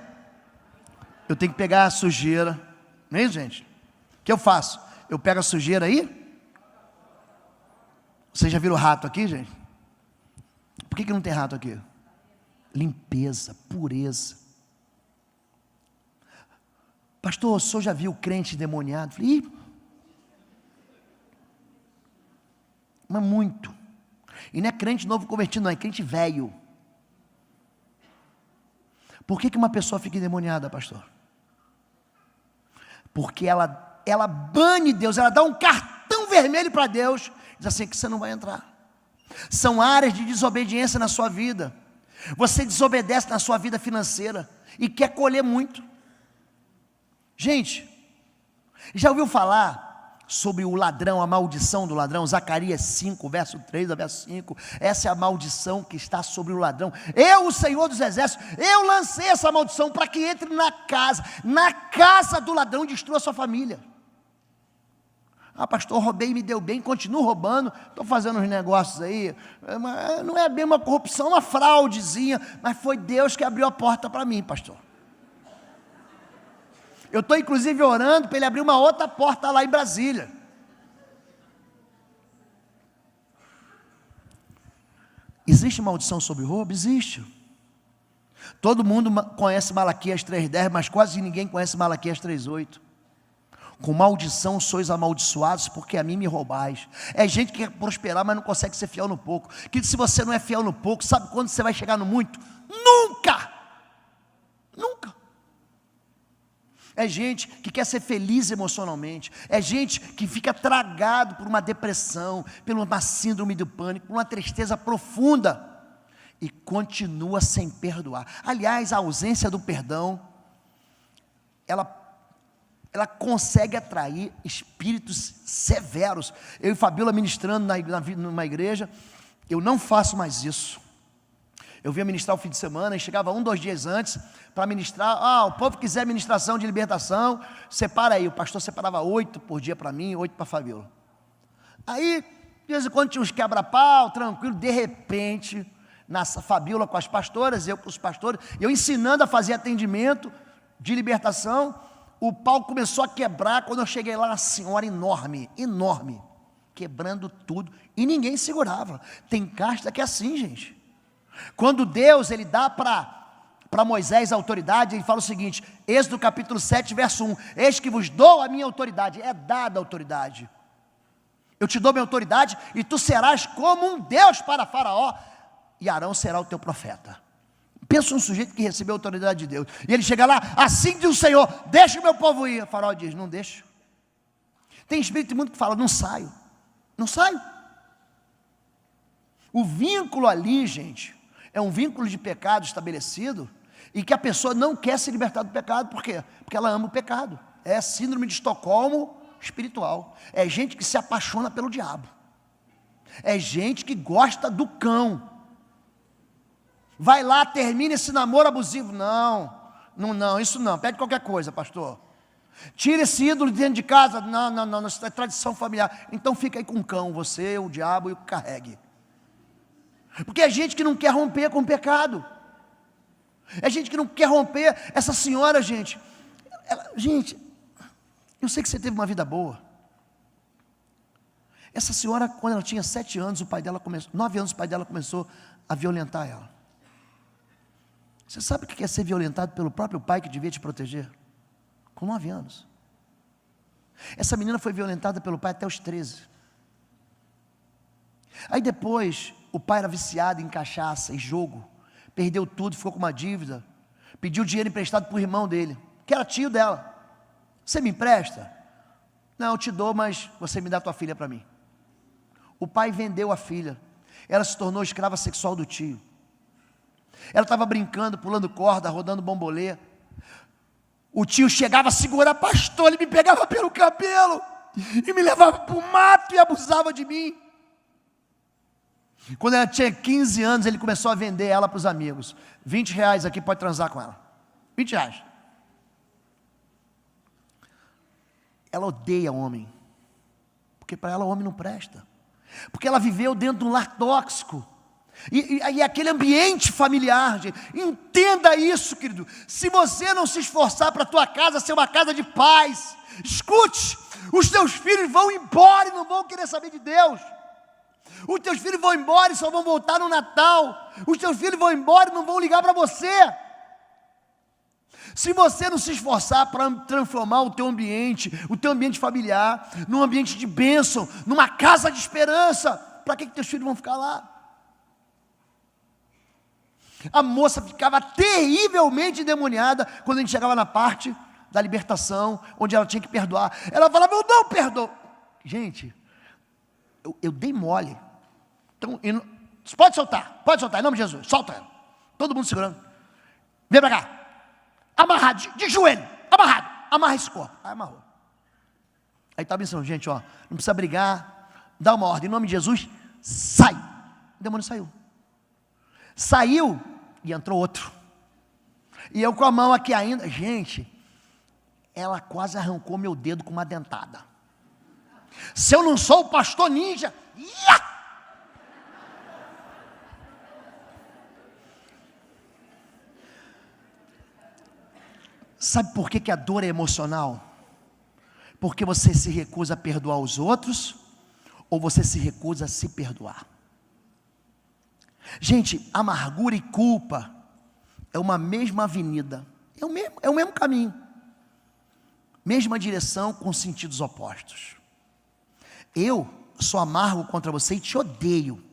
Eu tenho que pegar a sujeira. Não é isso, gente? O que eu faço? Eu pego a sujeira aí. Vocês já viram rato aqui, gente? Por que não tem rato aqui? Limpeza, pureza. Pastor, o senhor já viu crente endemoniado? Falei, mas muito. E não é crente novo convertido, não, é crente velho. Por que uma pessoa fica endemoniada, pastor? Porque ela bane Deus, ela dá um cartão vermelho para Deus, diz assim, que você não vai entrar. São áreas de desobediência na sua vida. Você desobedece na sua vida financeira e quer colher muito. Gente, já ouviu falar sobre o ladrão, a maldição do ladrão? Zacarias 5, verso 3 a verso 5. Essa é a maldição que está sobre o ladrão. Eu, o Senhor dos Exércitos, eu lancei essa maldição para que entre na casa do ladrão e destrua a sua família. Ah, pastor, roubei e me deu bem, continuo roubando, estou fazendo uns negócios aí, não é bem uma corrupção, uma fraudezinha, mas foi Deus que abriu a porta para mim, pastor. Eu estou inclusive orando para ele abrir uma outra porta lá em Brasília. Existe maldição sobre roubo? Existe. Todo mundo conhece Malaquias 3,10, mas quase ninguém conhece Malaquias 3,8. Com maldição sois amaldiçoados, porque a mim me roubais. É gente que quer prosperar, mas não consegue ser fiel no pouco. Que se você não é fiel no pouco, sabe quando você vai chegar no muito? Nunca! Nunca! É gente que quer ser feliz emocionalmente. É gente que fica tragado por uma depressão, por uma síndrome do pânico, por uma tristeza profunda. E continua sem perdoar. Aliás, a ausência do perdão, ela consegue atrair espíritos severos. Eu e Fabiola ministrando numa igreja, eu não faço mais isso. Eu vinha ministrar o fim de semana e chegava 2 dias antes para ministrar. O povo quiser ministração de libertação, separa aí. O pastor separava 8 por dia para mim, 8 para a Fabiola. Aí, de vez em quando tinha uns quebra-pau, tranquilo, de repente, Fabiola com as pastoras, eu com os pastores, eu ensinando a fazer atendimento de libertação, o pau começou a quebrar. Quando eu cheguei lá, uma senhora enorme, quebrando tudo, e ninguém segurava. Tem casta que é assim, gente. Quando Deus, ele dá para Moisés a autoridade, ele fala o seguinte, Êxodo capítulo 7, verso 1, eis que vos dou a minha autoridade, é dada a autoridade. Eu te dou minha autoridade, e tu serás como um Deus para Faraó, e Arão será o teu profeta. Pensa um sujeito que recebeu a autoridade de Deus, e ele chega lá, assim diz o Senhor, deixa o meu povo ir. O Faraó diz, não deixo. Tem espírito imundo que fala, não saio. O vínculo ali, gente, é um vínculo de pecado estabelecido, e que a pessoa não quer se libertar do pecado. Por quê? Porque ela ama o pecado. É síndrome de Estocolmo espiritual. É gente que se apaixona pelo diabo. É gente que gosta do cão. Vai lá, termina esse namoro abusivo. Não, isso não. Pede qualquer coisa, pastor. Tira esse ídolo de dentro de casa. Não, isso é tradição familiar. Então fica aí com o cão, você, o diabo, e o carregue. Porque é gente que não quer romper com o pecado. É gente que não quer romper. Essa senhora, gente, eu sei que você teve uma vida boa. Essa senhora, quando ela tinha 7 anos, 9 anos, o pai dela começou a violentar ela. Você sabe o que é ser violentado pelo próprio pai que devia te proteger? Com 9 anos. Essa menina foi violentada pelo pai até os 13. Aí depois, o pai era viciado em cachaça e jogo, perdeu tudo, ficou com uma dívida, pediu dinheiro emprestado para o irmão dele, que era tio dela. Você me empresta? Não, eu te dou, mas você me dá tua filha para mim. O pai vendeu a filha, ela se tornou escrava sexual do tio. Ela estava brincando, pulando corda, rodando bombolê. O tio chegava a segurar, pastor, ele me pegava pelo cabelo e me levava para o mato e abusava de mim. Quando ela tinha 15 anos, ele começou a vender ela para os amigos. 20 reais aqui, pode transar com ela. 20 reais. Ela odeia homem, porque para ela o homem não presta. Porque ela viveu dentro de um lar tóxico. E aquele ambiente familiar, gente, entenda isso, querido. Se você não se esforçar para a tua casa ser uma casa de paz, escute, os teus filhos vão embora e não vão querer saber de Deus. Os teus filhos vão embora e só vão voltar no Natal. Os teus filhos vão embora e não vão ligar para você. Se você não se esforçar para transformar o teu ambiente familiar, num ambiente de bênção, numa casa de esperança, para que teus filhos vão ficar lá? A moça ficava terrivelmente endemoniada quando a gente chegava na parte da libertação, onde ela tinha que perdoar. Ela falava, eu não perdoo. Gente, eu dei mole. Então, pode soltar, em nome de Jesus, solta ela. Todo mundo segurando. Vem para cá. Amarrado, de joelho, amarra esse corpo. Aí amarrou. Aí estava pensando, gente, não precisa brigar, dá uma ordem, em nome de Jesus, sai. O demônio saiu. Saiu e entrou outro. E eu com a mão aqui ainda, gente, ela quase arrancou meu dedo com uma dentada. Se eu não sou o pastor ninja, Sabe por que a dor é emocional? Porque você se recusa a perdoar os outros, ou você se recusa a se perdoar. Gente, amargura e culpa é uma mesma avenida, é o mesmo caminho, mesma direção com sentidos opostos. Eu sou amargo contra você e te odeio,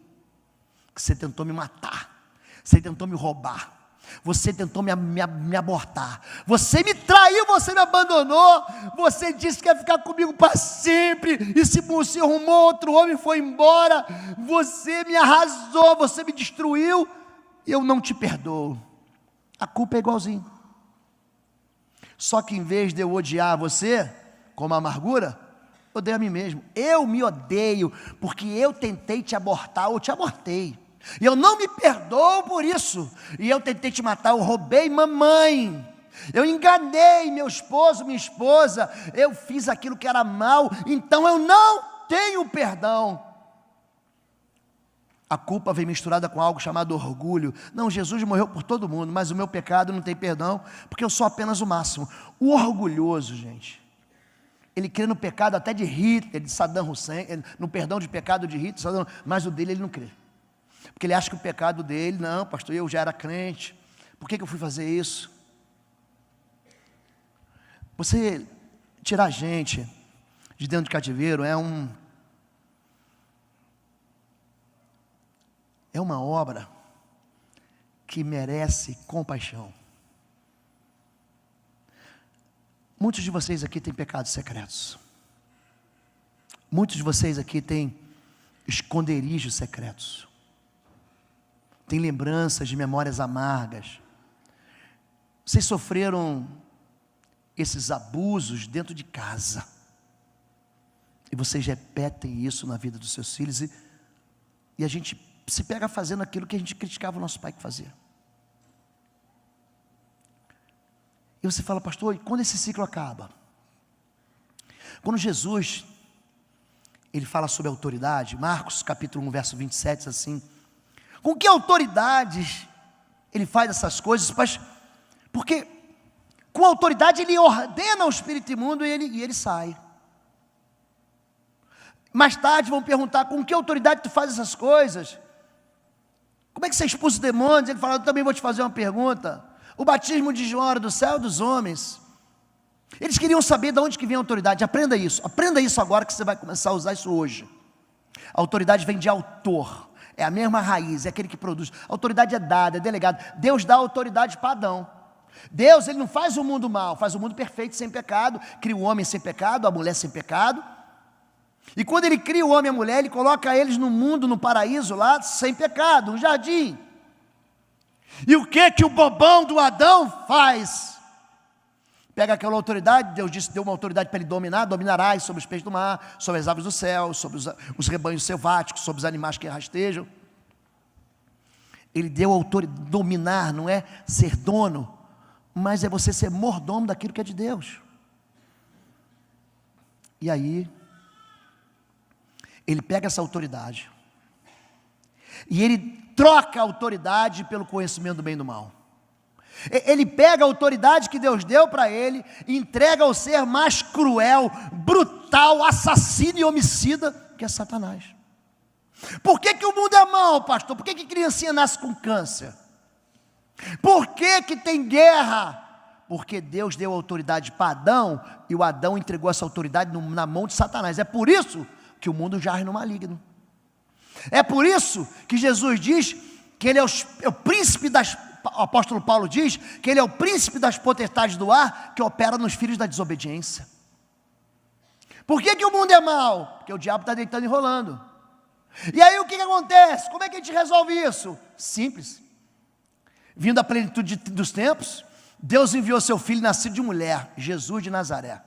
que você tentou me matar, você tentou me roubar, Você tentou me abortar. Você me traiu, você me abandonou. Você disse que ia ficar comigo para sempre. E se arrumou outro homem e foi embora. Você me arrasou, você me destruiu. E eu não te perdoo. A culpa é igualzinho. Só que em vez de eu odiar você, como amargura, odeio a mim mesmo. Eu me odeio, porque eu tentei te abortar, ou te abortei. E eu não me perdoo por isso. E eu tentei te matar, eu roubei mamãe. Eu enganei meu esposo, minha esposa. Eu fiz aquilo que era mal. Então eu não tenho perdão. A culpa vem misturada com algo chamado orgulho. Não, Jesus morreu por todo mundo, mas o meu pecado não tem perdão, porque eu sou apenas o máximo. O orgulhoso, gente, ele crê no pecado até de Hitler, de Saddam Hussein, no perdão de pecado de Hitler, mas o dele ele não crê. Porque ele acha que o pecado dele, não, pastor, eu já era crente, por que eu fui fazer isso? Você tirar gente de dentro de cativeiro é uma obra que merece compaixão. Muitos de vocês aqui têm pecados secretos. Muitos de vocês aqui têm esconderijos secretos. Tem lembranças de memórias amargas. Vocês sofreram esses abusos dentro de casa. E vocês repetem isso na vida dos seus filhos. E a gente se pega fazendo aquilo que a gente criticava o nosso pai que fazia. E você fala, pastor, e quando esse ciclo acaba? Quando Jesus, ele fala sobre autoridade, Marcos capítulo 1, verso 27, diz assim, com que autoridade ele faz essas coisas? Porque com autoridade ele ordena o espírito imundo e ele sai. Mais tarde vão perguntar, com que autoridade tu faz essas coisas? Como é que você expulsa os demônios? Ele fala, eu também vou te fazer uma pergunta. O batismo de João era do céu ou dos homens? Eles queriam saber de onde que vem a autoridade. Aprenda isso agora que você vai começar a usar isso hoje. A autoridade vem de autor. É a mesma raiz, é aquele que produz. A autoridade é dada, é delegada. Deus dá autoridade para Adão. Deus, ele não faz o mundo mal, faz o mundo perfeito, sem pecado. Cria o homem sem pecado, a mulher sem pecado. E quando ele cria o homem e a mulher, ele coloca eles no mundo, no paraíso lá, sem pecado, um jardim. E o que o bobão do Adão faz? Pega aquela autoridade, Deus disse, deu uma autoridade para ele dominar, dominarás sobre os peixes do mar, sobre as aves do céu, sobre os rebanhos selváticos, sobre os animais que rastejam. Ele deu autoridade, dominar não é ser dono, mas é você ser mordomo daquilo que é de Deus. E aí, ele pega essa autoridade, e ele troca a autoridade pelo conhecimento do bem e do mal. Ele pega a autoridade que Deus deu para ele e entrega ao ser mais cruel, brutal, assassino e homicida, que é Satanás. Por que o mundo é mau, pastor? Por que criancinha nasce com câncer? Por que tem guerra? Porque Deus deu autoridade para Adão e o Adão entregou essa autoridade na mão de Satanás. É por isso que o mundo jaz no maligno. É por isso que Jesus diz que ele é o príncipe das... O apóstolo Paulo diz que ele é o príncipe das potestades do ar que opera nos filhos da desobediência. Por que o mundo é mau? Porque o diabo está deitando e enrolando. E aí o que acontece? Como é que a gente resolve isso? Simples. Vindo à plenitude dos tempos, Deus enviou seu filho nascido de mulher, Jesus de Nazaré.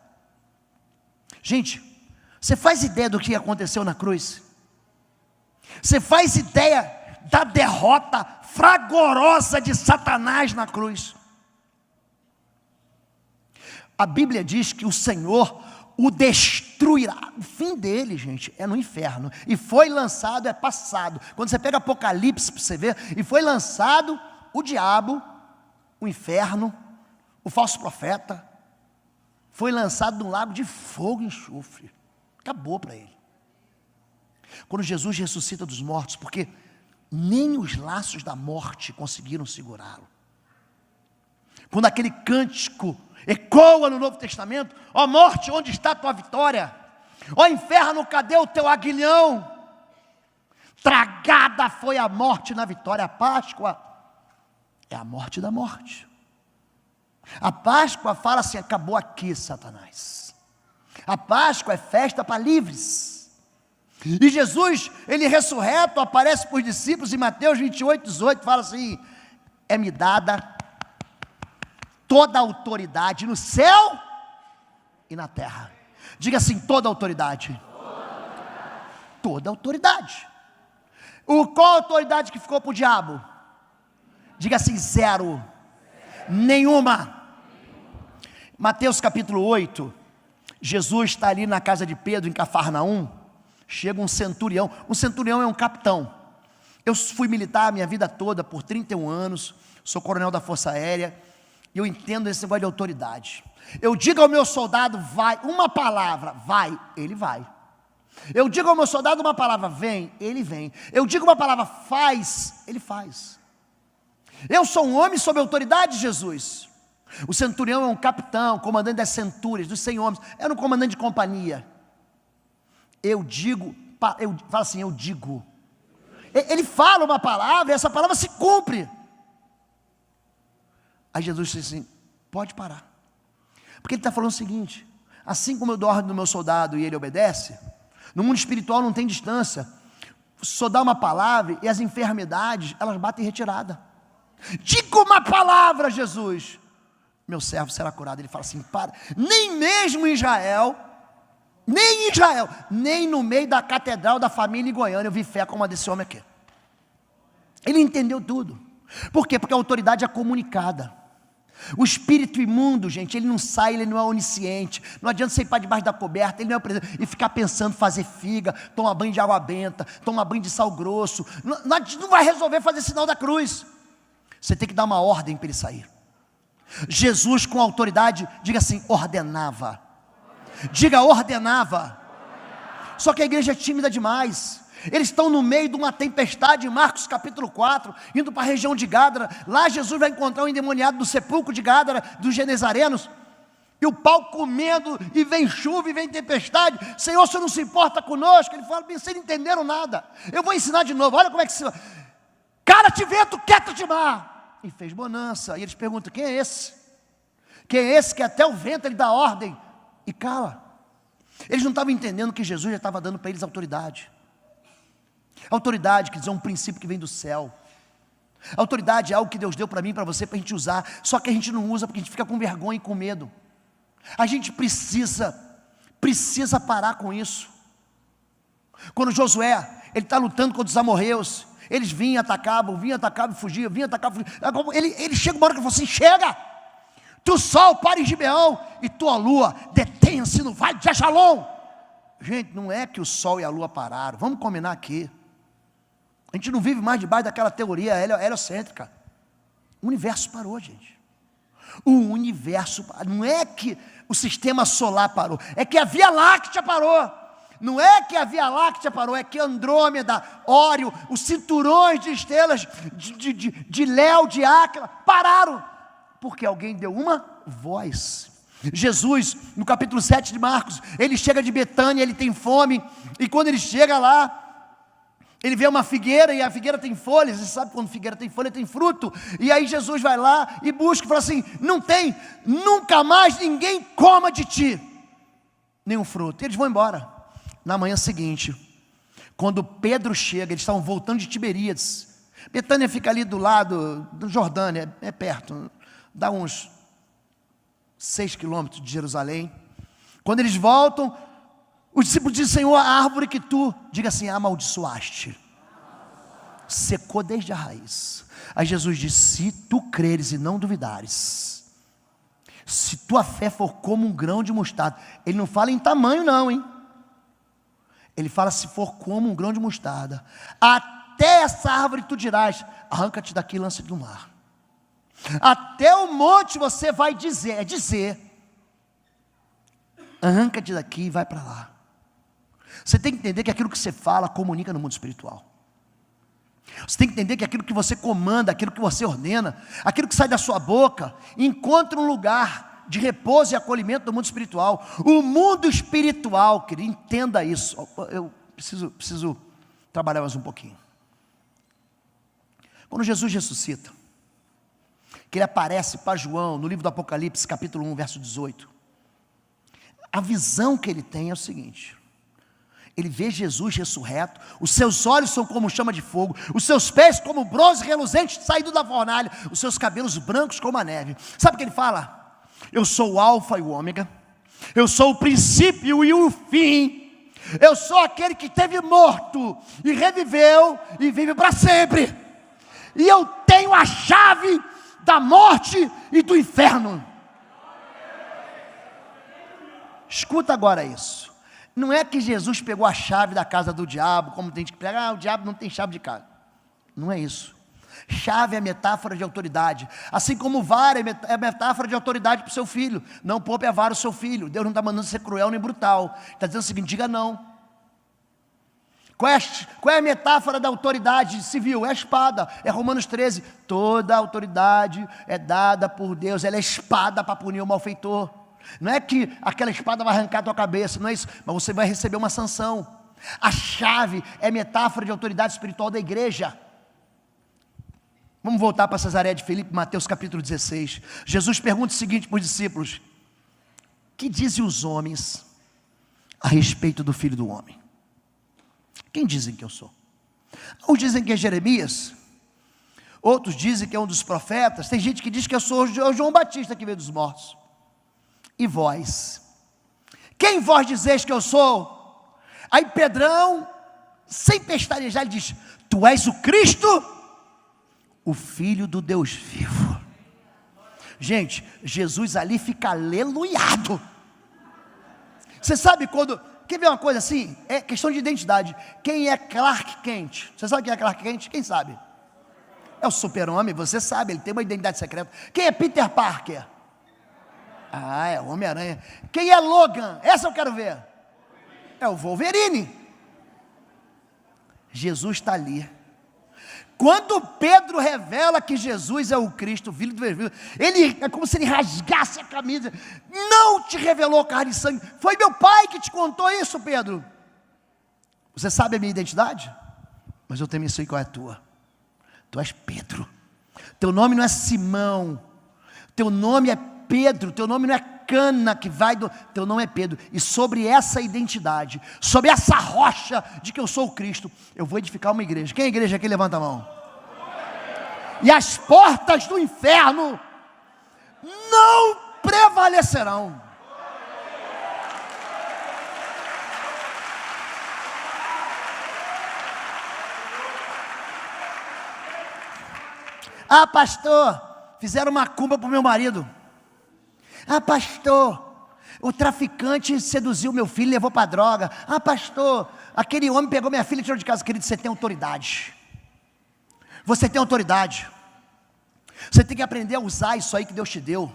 Gente, você faz ideia do que aconteceu na cruz? Você faz ideia da derrota fragorosa de Satanás na cruz? A Bíblia diz que o Senhor o destruirá. O fim dele, gente, é no inferno. E foi lançado, é passado. Quando você pega Apocalipse para você ver, e foi lançado o diabo, o inferno, o falso profeta, foi lançado num lago de fogo e enxofre. Acabou para ele. Quando Jesus ressuscita dos mortos, porque nem os laços da morte conseguiram segurá-lo. Quando aquele cântico ecoa no Novo Testamento, ó morte, onde está a tua vitória? Ó inferno, cadê o teu aguilhão? Tragada foi a morte na vitória. A Páscoa é a morte da morte. A Páscoa fala assim: acabou aqui, Satanás. A Páscoa é festa para livres. E Jesus, ele ressurreto, aparece para os discípulos em Mateus 28:18, fala assim: é-me dada toda a autoridade no céu e na terra. Diga assim: toda a autoridade. Toda a autoridade. Qual a autoridade que ficou para o diabo? Diga assim: zero. Nenhuma. Mateus capítulo 8, Jesus está ali na casa de Pedro, em Cafarnaum. Chega um centurião é um capitão. Eu fui militar a minha vida toda, por 31 anos, sou coronel da Força Aérea, e eu entendo esse negócio de autoridade. Eu digo ao meu soldado: vai, uma palavra, vai, ele vai. Eu digo ao meu soldado uma palavra: vem, ele vem. Eu digo uma palavra: faz, ele faz. Eu sou um homem sob autoridade de Jesus. O centurião é um capitão, comandante das centúrias, dos 100 homens, era um comandante de companhia. Eu digo. Ele fala uma palavra e essa palavra se cumpre. Aí Jesus disse assim: pode parar. Porque ele está falando o seguinte: assim como eu dou ordem no meu soldado e ele obedece, no mundo espiritual não tem distância. Só dá uma palavra e as enfermidades, elas batem em retirada. Diga uma palavra, Jesus, meu servo será curado. Ele fala assim: para, nem mesmo em Israel, nem no meio da catedral da família em Goiânia eu vi fé como a desse homem aqui. Ele entendeu tudo. Por quê? Porque a autoridade é comunicada. O espírito imundo, gente, ele não sai, ele não é onisciente. Não adianta você ir para debaixo da coberta, ele não é o presidente, e ficar pensando, fazer figa, tomar banho de água benta, tomar banho de sal grosso. Não vai resolver fazer sinal da cruz. Você tem que dar uma ordem para ele sair. Jesus, com autoridade, diga assim: ordenava. Diga: ordenava. Só que a igreja é tímida demais. Eles estão no meio de uma tempestade, em Marcos capítulo 4, indo para a região de Gádara. Lá Jesus vai encontrar um endemoniado do sepulcro de Gádara, dos genezarenos. E o pau comendo, e vem chuva, e vem tempestade. Senhor, o Senhor não se importa conosco? Ele fala: bem, vocês não entenderam nada. Eu vou ensinar de novo, olha como é que se... Cara-te vento, quieta-te mar. E fez bonança. E eles perguntam: quem é esse? Quem é esse que até o vento ele dá ordem e cala? Eles não estavam entendendo que Jesus já estava dando para eles autoridade. Autoridade, quer dizer, é um princípio que vem do céu. Autoridade é algo que Deus deu para mim e para você, para a gente usar. Só que a gente não usa porque a gente fica com vergonha e com medo. A gente precisa parar com isso. Quando Josué, ele está lutando contra os amorreus, eles vinham, atacavam e fugiam, ele chega uma hora que ele fala assim: chega! Tu sol para em Gibeão, e tua lua detenha-se no vale de Ajalon. Gente, não é que o sol e a lua pararam, vamos combinar aqui. A gente não vive mais debaixo daquela teoria heliocêntrica. O universo parou, gente. O universo parou. Não é que o sistema solar parou, é que a Via Láctea parou. Não é que a Via Láctea parou, é que Andrômeda, Órion, os cinturões de estrelas de Léo, de Áquila, pararam. Porque alguém deu uma voz. Jesus, no capítulo 7 de Marcos, ele chega de Betânia, ele tem fome, e quando ele chega lá, ele vê uma figueira, e a figueira tem folhas. Você sabe, quando figueira tem folha, tem fruto. E aí Jesus vai lá e busca e fala assim: não tem, nunca mais ninguém coma de ti nenhum fruto. E eles vão embora. Na manhã seguinte, quando Pedro chega, eles estavam voltando de Tiberíades. Betânia fica ali do lado do Jordânia, é perto, dá uns 6 quilômetros de Jerusalém. Quando eles voltam, os discípulos dizem: Senhor, a árvore que tu, diga assim, amaldiçoaste, secou desde a raiz. Aí Jesus diz: se tu creres e não duvidares, se tua fé for como um grão de mostarda. Ele não fala em tamanho não, hein? Ele fala: se for como um grão de mostarda, até essa árvore tu dirás: arranca-te daqui e lança-te no mar. Até o monte você vai dizer, arranca-te daqui e vai para lá. Você tem que entender que aquilo que você fala comunica no mundo espiritual. Você tem que entender que aquilo que você comanda, aquilo que você ordena, aquilo que sai da sua boca, encontra um lugar de repouso e acolhimento no mundo espiritual. O mundo espiritual, querido, entenda isso. Eu preciso trabalhar mais um pouquinho. Quando Jesus ressuscita, que ele aparece para João, no livro do Apocalipse, capítulo 1, verso 18. A visão que ele tem é o seguinte: ele vê Jesus ressurreto, os seus olhos são como chama de fogo, os seus pés como bronze reluzente saído da fornalha, os seus cabelos brancos como a neve. Sabe o que ele fala? Eu sou o alfa e o ômega, eu sou o princípio e o fim, eu sou aquele que esteve morto e reviveu e vive para sempre, e eu tenho a chave da morte e do inferno. Escuta agora isso. Não é que Jesus pegou a chave da casa do diabo, como tem gente que pega, o diabo não tem chave de casa. Não é isso. Chave é metáfora de autoridade. Assim como vara é metáfora de autoridade para o seu filho. Não poupe a vara o seu filho. Deus não está mandando ser cruel nem brutal. Está dizendo o seguinte: diga não. Qual é a metáfora da autoridade civil? É a espada. É Romanos 13. Toda autoridade é dada por Deus. Ela é espada para punir o malfeitor. Não é que aquela espada vai arrancar a tua cabeça, não é isso, mas você vai receber uma sanção. A chave é metáfora de autoridade espiritual da igreja. Vamos voltar para Cesareia de Filipe, Mateus capítulo 16. Jesus pergunta o seguinte para os discípulos: que dizem os homens a respeito do Filho do Homem? Quem dizem que eu sou? Uns dizem que é Jeremias, outros dizem que é um dos profetas, tem gente que diz que eu sou o João Batista que veio dos mortos. E vós? Quem vós dizeis que eu sou? Aí Pedrão, sem pestanejar, ele diz: tu és o Cristo, o Filho do Deus vivo. Gente, Jesus ali fica aleluiado. Você sabe quando... Quer ver uma coisa assim? É questão de identidade. Quem é Clark Kent? Você sabe quem é Clark Kent? Quem sabe? É o super-homem, você sabe, ele tem uma identidade secreta. Quem é Peter Parker? Ah, é o Homem-Aranha. Quem é Logan? Essa eu quero ver. É o Wolverine. Jesus está ali. Quando Pedro revela que Jesus é o Cristo, o Filho do Deus vivo, ele é como se ele rasgasse a camisa. Não te revelou carne e sangue, foi meu Pai que te contou isso, Pedro. Você sabe a minha identidade? Mas eu também sei qual é a tua. Tu és Pedro. Teu nome não é Simão. Teu nome é Pedro, teu nome não é Cana que vai do... Teu nome é Pedro. E sobre essa identidade, sobre essa rocha de que eu sou o Cristo, eu vou edificar uma igreja. Quem é a igreja aqui? Levanta a mão. E as portas do inferno não prevalecerão. Ah, pastor, fizeram uma macumba para o meu marido. Ah, pastor, o traficante seduziu meu filho e levou para a droga. Ah, pastor, aquele homem pegou minha filha e tirou de casa. Querido, você tem autoridade. Você tem autoridade. Você tem que aprender a usar isso aí que Deus te deu.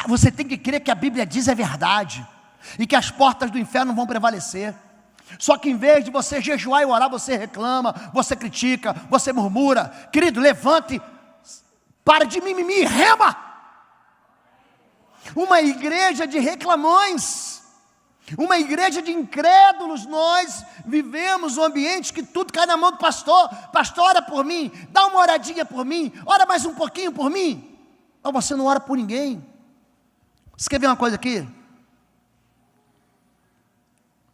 Você tem que crer que a Bíblia diz é verdade. E que as portas do inferno vão prevalecer. Só que em vez de você jejuar e orar, você reclama, você critica, você murmura. Querido, levante, para de mimimi, rema. Uma igreja de reclamões, uma igreja de incrédulos. Nós vivemos um ambiente que tudo cai na mão do pastor. Pastor, ora por mim, dá uma oradinha por mim, ora mais um pouquinho por mim. Mas você não ora por ninguém. Você quer ver uma coisa aqui?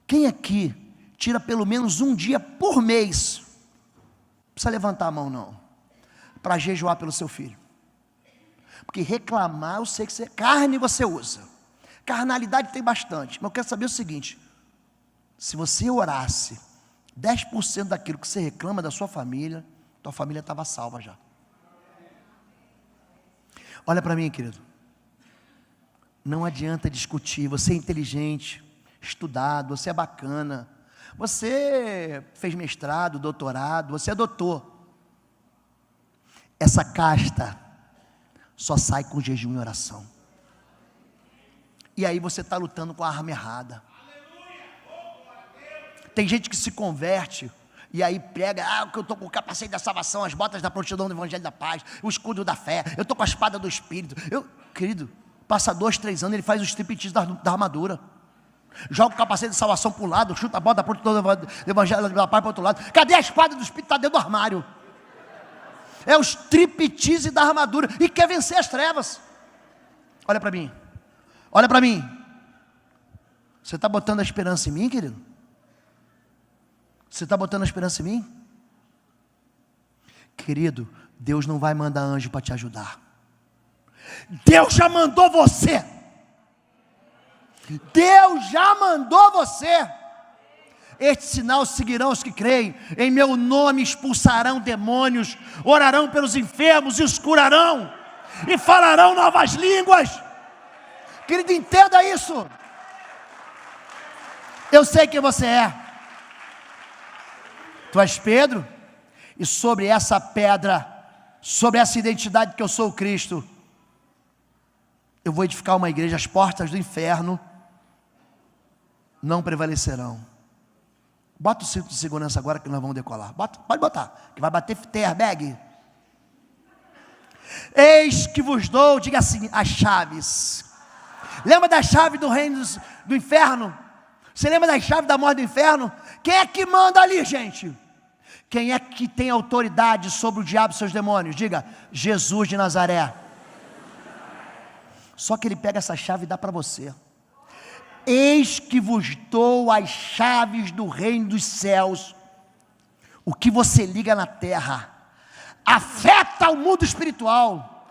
Quem aqui tira pelo menos um dia por mês, não precisa levantar a mão não, para jejuar pelo seu filho? Porque reclamar, eu sei que carne você usa, carnalidade tem bastante, mas eu quero saber o seguinte: se você orasse 10% daquilo que você reclama da sua família, tua família estava salva já. Olha para mim, querido, não adianta discutir. Você é inteligente, estudado, você é bacana, você fez mestrado, doutorado, você é doutor. Essa casta só sai com jejum e oração. E aí você está lutando com a arma errada. Tem gente que se converte e aí prega: que eu estou com o capacete da salvação, as botas da prontidão do evangelho da paz, o escudo da fé, eu estou com a espada do Espírito. Querido, passa 2, 3 anos, ele faz o striptease da armadura. Joga o capacete de salvação para o lado, chuta a bota da prontidão do evangelho da paz para o outro lado. Cadê a espada do Espírito? Está dentro do armário. é o striptease da armadura, e quer vencer as trevas. Olha para mim, olha para mim. Você está botando a esperança em mim, querido? Você está botando a esperança em mim? Querido, Deus não vai mandar anjo para te ajudar. Deus já mandou você. Deus já mandou você. Este sinal seguirão os que creem. Em meu nome expulsarão demônios, orarão pelos enfermos e os curarão, e falarão novas línguas. Querido, entenda isso. Eu sei quem você é. Tu és Pedro, e sobre essa pedra, sobre essa identidade que eu sou o Cristo, eu vou edificar uma igreja. As portas do inferno não prevalecerão. Bota o cinto de segurança agora que nós vamos decolar. Pode botar, que vai bater airbag. Eis que vos dou, diga assim, as chaves. Lembra da chave do reino do inferno? Você lembra das chaves da morte do inferno? Quem é que manda ali, gente? Quem é que tem autoridade sobre o diabo e seus demônios? Diga, Jesus de Nazaré. Só que ele pega essa chave e dá para você. Eis que vos dou as chaves do reino dos céus. O que você liga na terra afeta o mundo espiritual,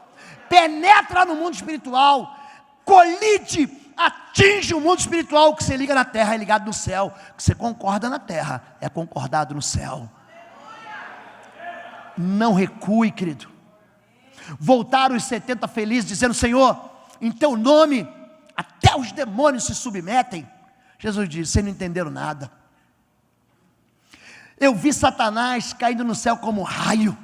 penetra no mundo espiritual, colide, atinge o mundo espiritual. O que você liga na terra é ligado no céu. O que você concorda na terra é concordado no céu. Não recue, querido. Voltaram os 70 felizes dizendo: Senhor, em teu nome até os demônios se submetem. Jesus disse: vocês não entenderam nada. Eu vi Satanás caindo no céu como raio.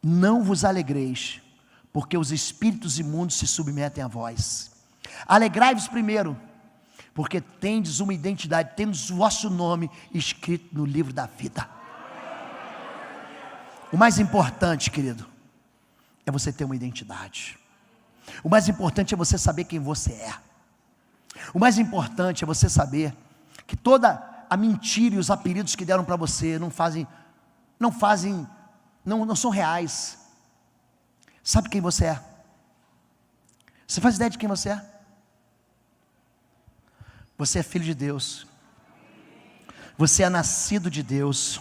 Não vos alegreis, porque os espíritos imundos se submetem a vós. Alegrai-vos primeiro, porque tendes uma identidade, tendes o vosso nome escrito no livro da vida. O mais importante, querido, é você ter uma identidade. O mais importante é você saber quem você é. O mais importante é você saber que toda a mentira e os apelidos que deram para você não são reais. Sabe quem você é? Você faz ideia de quem você é? Você é filho de Deus. Você é nascido de Deus.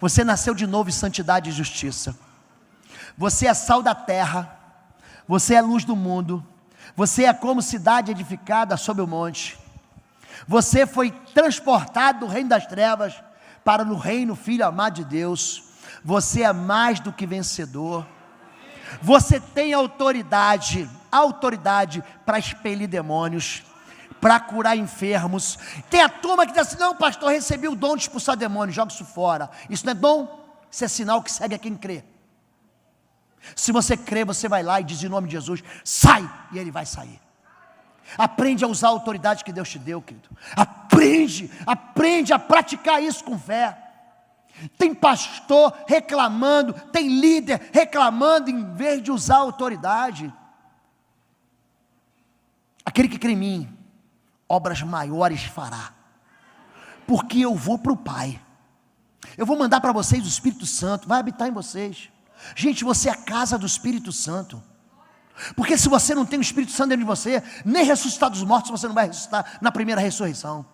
Você nasceu de novo em santidade e justiça. Você é sal da terra. Você é luz do mundo. Você é como cidade edificada sobre o monte. Você foi transportado do reino das trevas para o reino, filho amado de Deus. Você é mais do que vencedor. Você tem autoridade para expelir demônios, para curar enfermos. Tem a turma que diz assim: não, pastor, recebi o dom de expulsar demônios, joga isso fora. Isso não é dom, isso é sinal que segue a quem crê. Se você crê, você vai lá e diz em nome de Jesus: sai, e ele vai sair. Aprende a usar a autoridade que Deus te deu, querido. Aprende a praticar isso com fé. Tem pastor reclamando, tem líder reclamando, em vez de usar a autoridade. Aquele que crê em mim, obras maiores fará, porque eu vou para o Pai. Eu vou mandar para vocês o Espírito Santo, vai habitar em vocês. Gente, você é a casa do Espírito Santo. Porque se você não tem o Espírito Santo dentro de você, nem ressuscitar dos mortos você não vai ressuscitar na primeira ressurreição.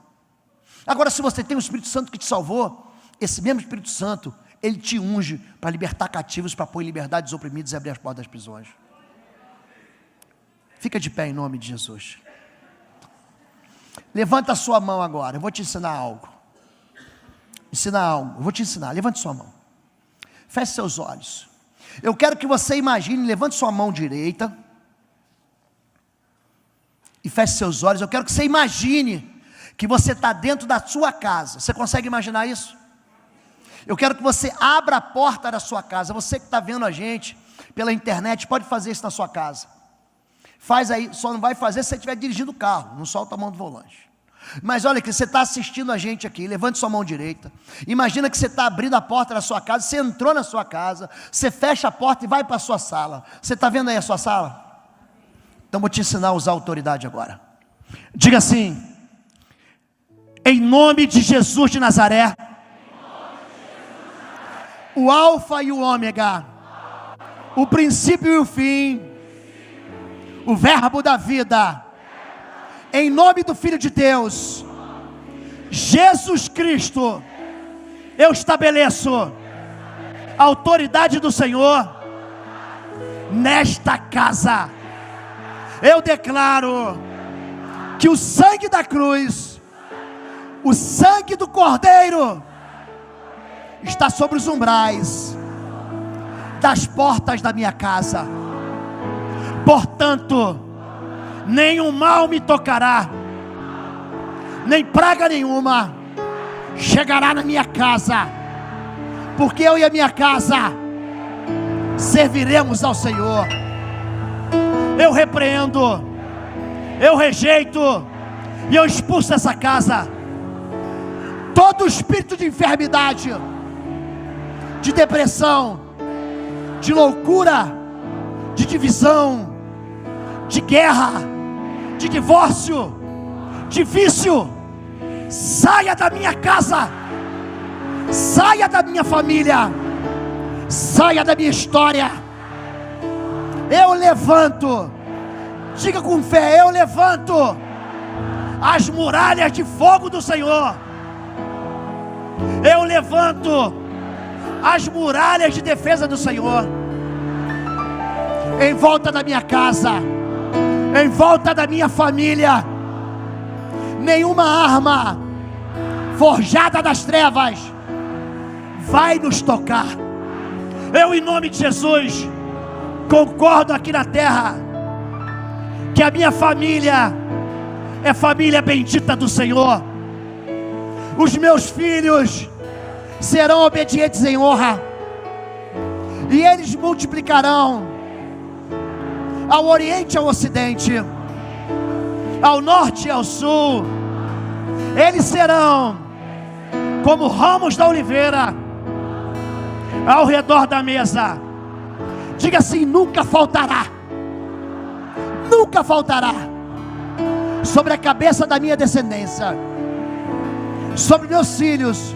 Agora, se você tem o Espírito Santo que te salvou, esse mesmo Espírito Santo, ele te unge para libertar cativos, para pôr em liberdade os oprimidos e abrir as portas das prisões. Fica de pé em nome de Jesus. Levanta a sua mão agora, eu vou te ensinar algo. Eu vou te ensinar, levante sua mão. Feche seus olhos. Eu quero que você imagine, levante sua mão direita e feche seus olhos. Eu quero que você imagine que você está dentro da sua casa. Você consegue imaginar isso? Eu quero que você abra a porta da sua casa. Você que está vendo a gente pela internet, pode fazer isso na sua casa. Faz aí, só não vai fazer se você estiver dirigindo o carro, não solta a mão do volante. Mas olha que você está assistindo a gente aqui, levante sua mão direita. Imagina que você está abrindo a porta da sua casa, você entrou na sua casa, você fecha a porta e vai para a sua sala. Você está vendo aí a sua sala? Então vou te ensinar a usar a autoridade agora. Diga assim: em nome de Jesus de Nazaré, o Alfa e o Ômega, o princípio e o fim, o verbo da vida, em nome do Filho de Deus, Jesus Cristo, eu estabeleço a autoridade do Senhor nesta casa. Eu declaro que o sangue da cruz, o sangue do Cordeiro, está sobre os umbrais das portas da minha casa. Portanto, nenhum mal me tocará, nem praga nenhuma chegará na minha casa, porque eu e a minha casa serviremos ao Senhor. Eu repreendo, eu rejeito e eu expulso dessa casa todo espírito de enfermidade, de depressão, de loucura, de divisão, de guerra, de divórcio, de vício. Saia da minha casa, saia da minha família, saia da minha história. Eu levanto, diga com fé, eu levanto as muralhas de fogo do Senhor. Eu levanto as muralhas de defesa do Senhor em volta da minha casa, em volta da minha família. Nenhuma arma forjada das trevas vai nos tocar. Eu, em nome de Jesus, concordo aqui na terra que a minha família é família bendita do Senhor. Os meus filhos serão obedientes em honra, e eles multiplicarão ao oriente e ao ocidente, ao norte e ao sul. Eles serão como ramos da oliveira ao redor da mesa. Diga assim: nunca faltará, nunca faltará sobre a cabeça da minha descendência, sobre meus filhos,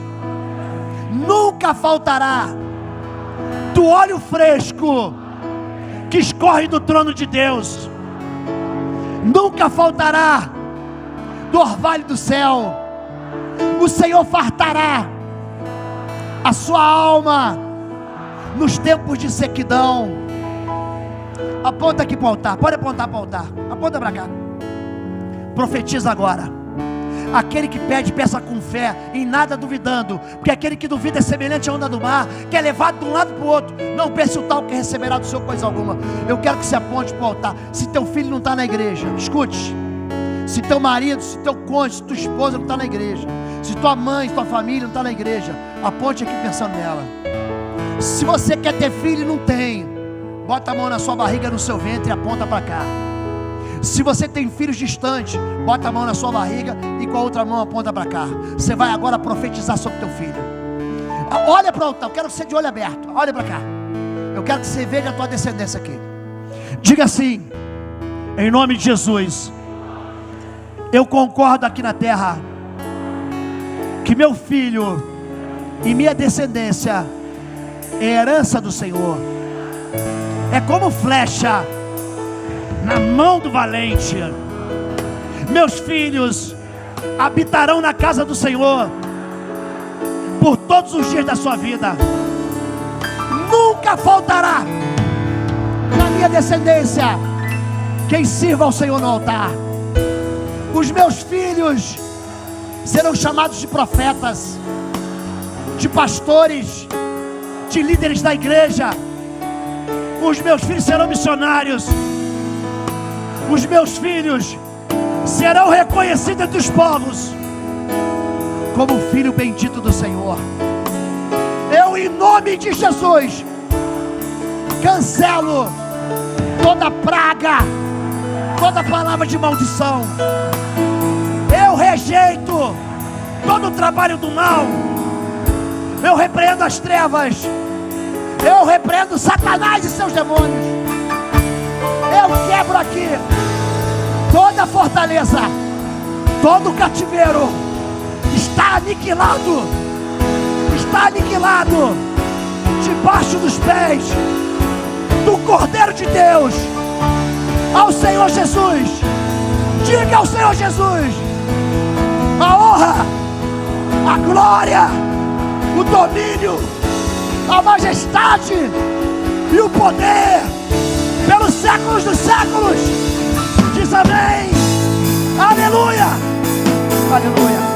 nunca faltará do óleo fresco que escorre do trono de Deus. Nunca faltará do orvalho do céu. O Senhor fartará a sua alma nos tempos de sequidão. Aponta aqui para o altar, pode apontar para o altar, aponta para cá. Profetiza agora. Aquele que pede, peça com fé, em nada duvidando, porque aquele que duvida é semelhante à onda do mar, que é levado de um lado para o outro. Não pense o tal que receberá do Senhor coisa alguma. Eu quero que você aponte para o altar. Se teu filho não está na igreja, escute. Se teu marido, se teu cônjuge, se tua esposa não está na igreja, se tua mãe, se tua família não está na igreja, aponte aqui pensando nela. Se você quer ter filho e não tem, bota a mão na sua barriga, no seu ventre e aponta para cá. Se você tem filhos distantes, bota a mão na sua barriga e com a outra mão aponta para cá. Você vai agora profetizar sobre teu filho. Olha para o altar, eu quero que você de olho aberto. Olha para cá. Eu quero que você veja a tua descendência aqui. Diga assim: em nome de Jesus, eu concordo aqui na terra que meu filho e minha descendência é herança do Senhor. É como flecha na mão do valente. Meus filhos habitarão na casa do Senhor por todos os dias da sua vida. Nunca faltará na minha descendência quem sirva ao Senhor no altar. Os meus filhos serão chamados de profetas, de pastores, de líderes da igreja. Os meus filhos serão missionários. Os meus filhos serão reconhecidos entre os povos como filho bendito do Senhor. Eu, em nome de Jesus, cancelo toda praga, toda palavra de maldição. Eu rejeito todo o trabalho do mal. Eu repreendo as trevas. Eu repreendo Satanás e seus demônios. Eu quebro aqui toda fortaleza, todo cativeiro. Está aniquilado. Está aniquilado. debaixo dos pés do Cordeiro de Deus, ao Senhor Jesus. Diga ao Senhor Jesus a honra, a glória, o domínio, a majestade e o poder pelos séculos dos séculos. Diz amém. Aleluia. Aleluia.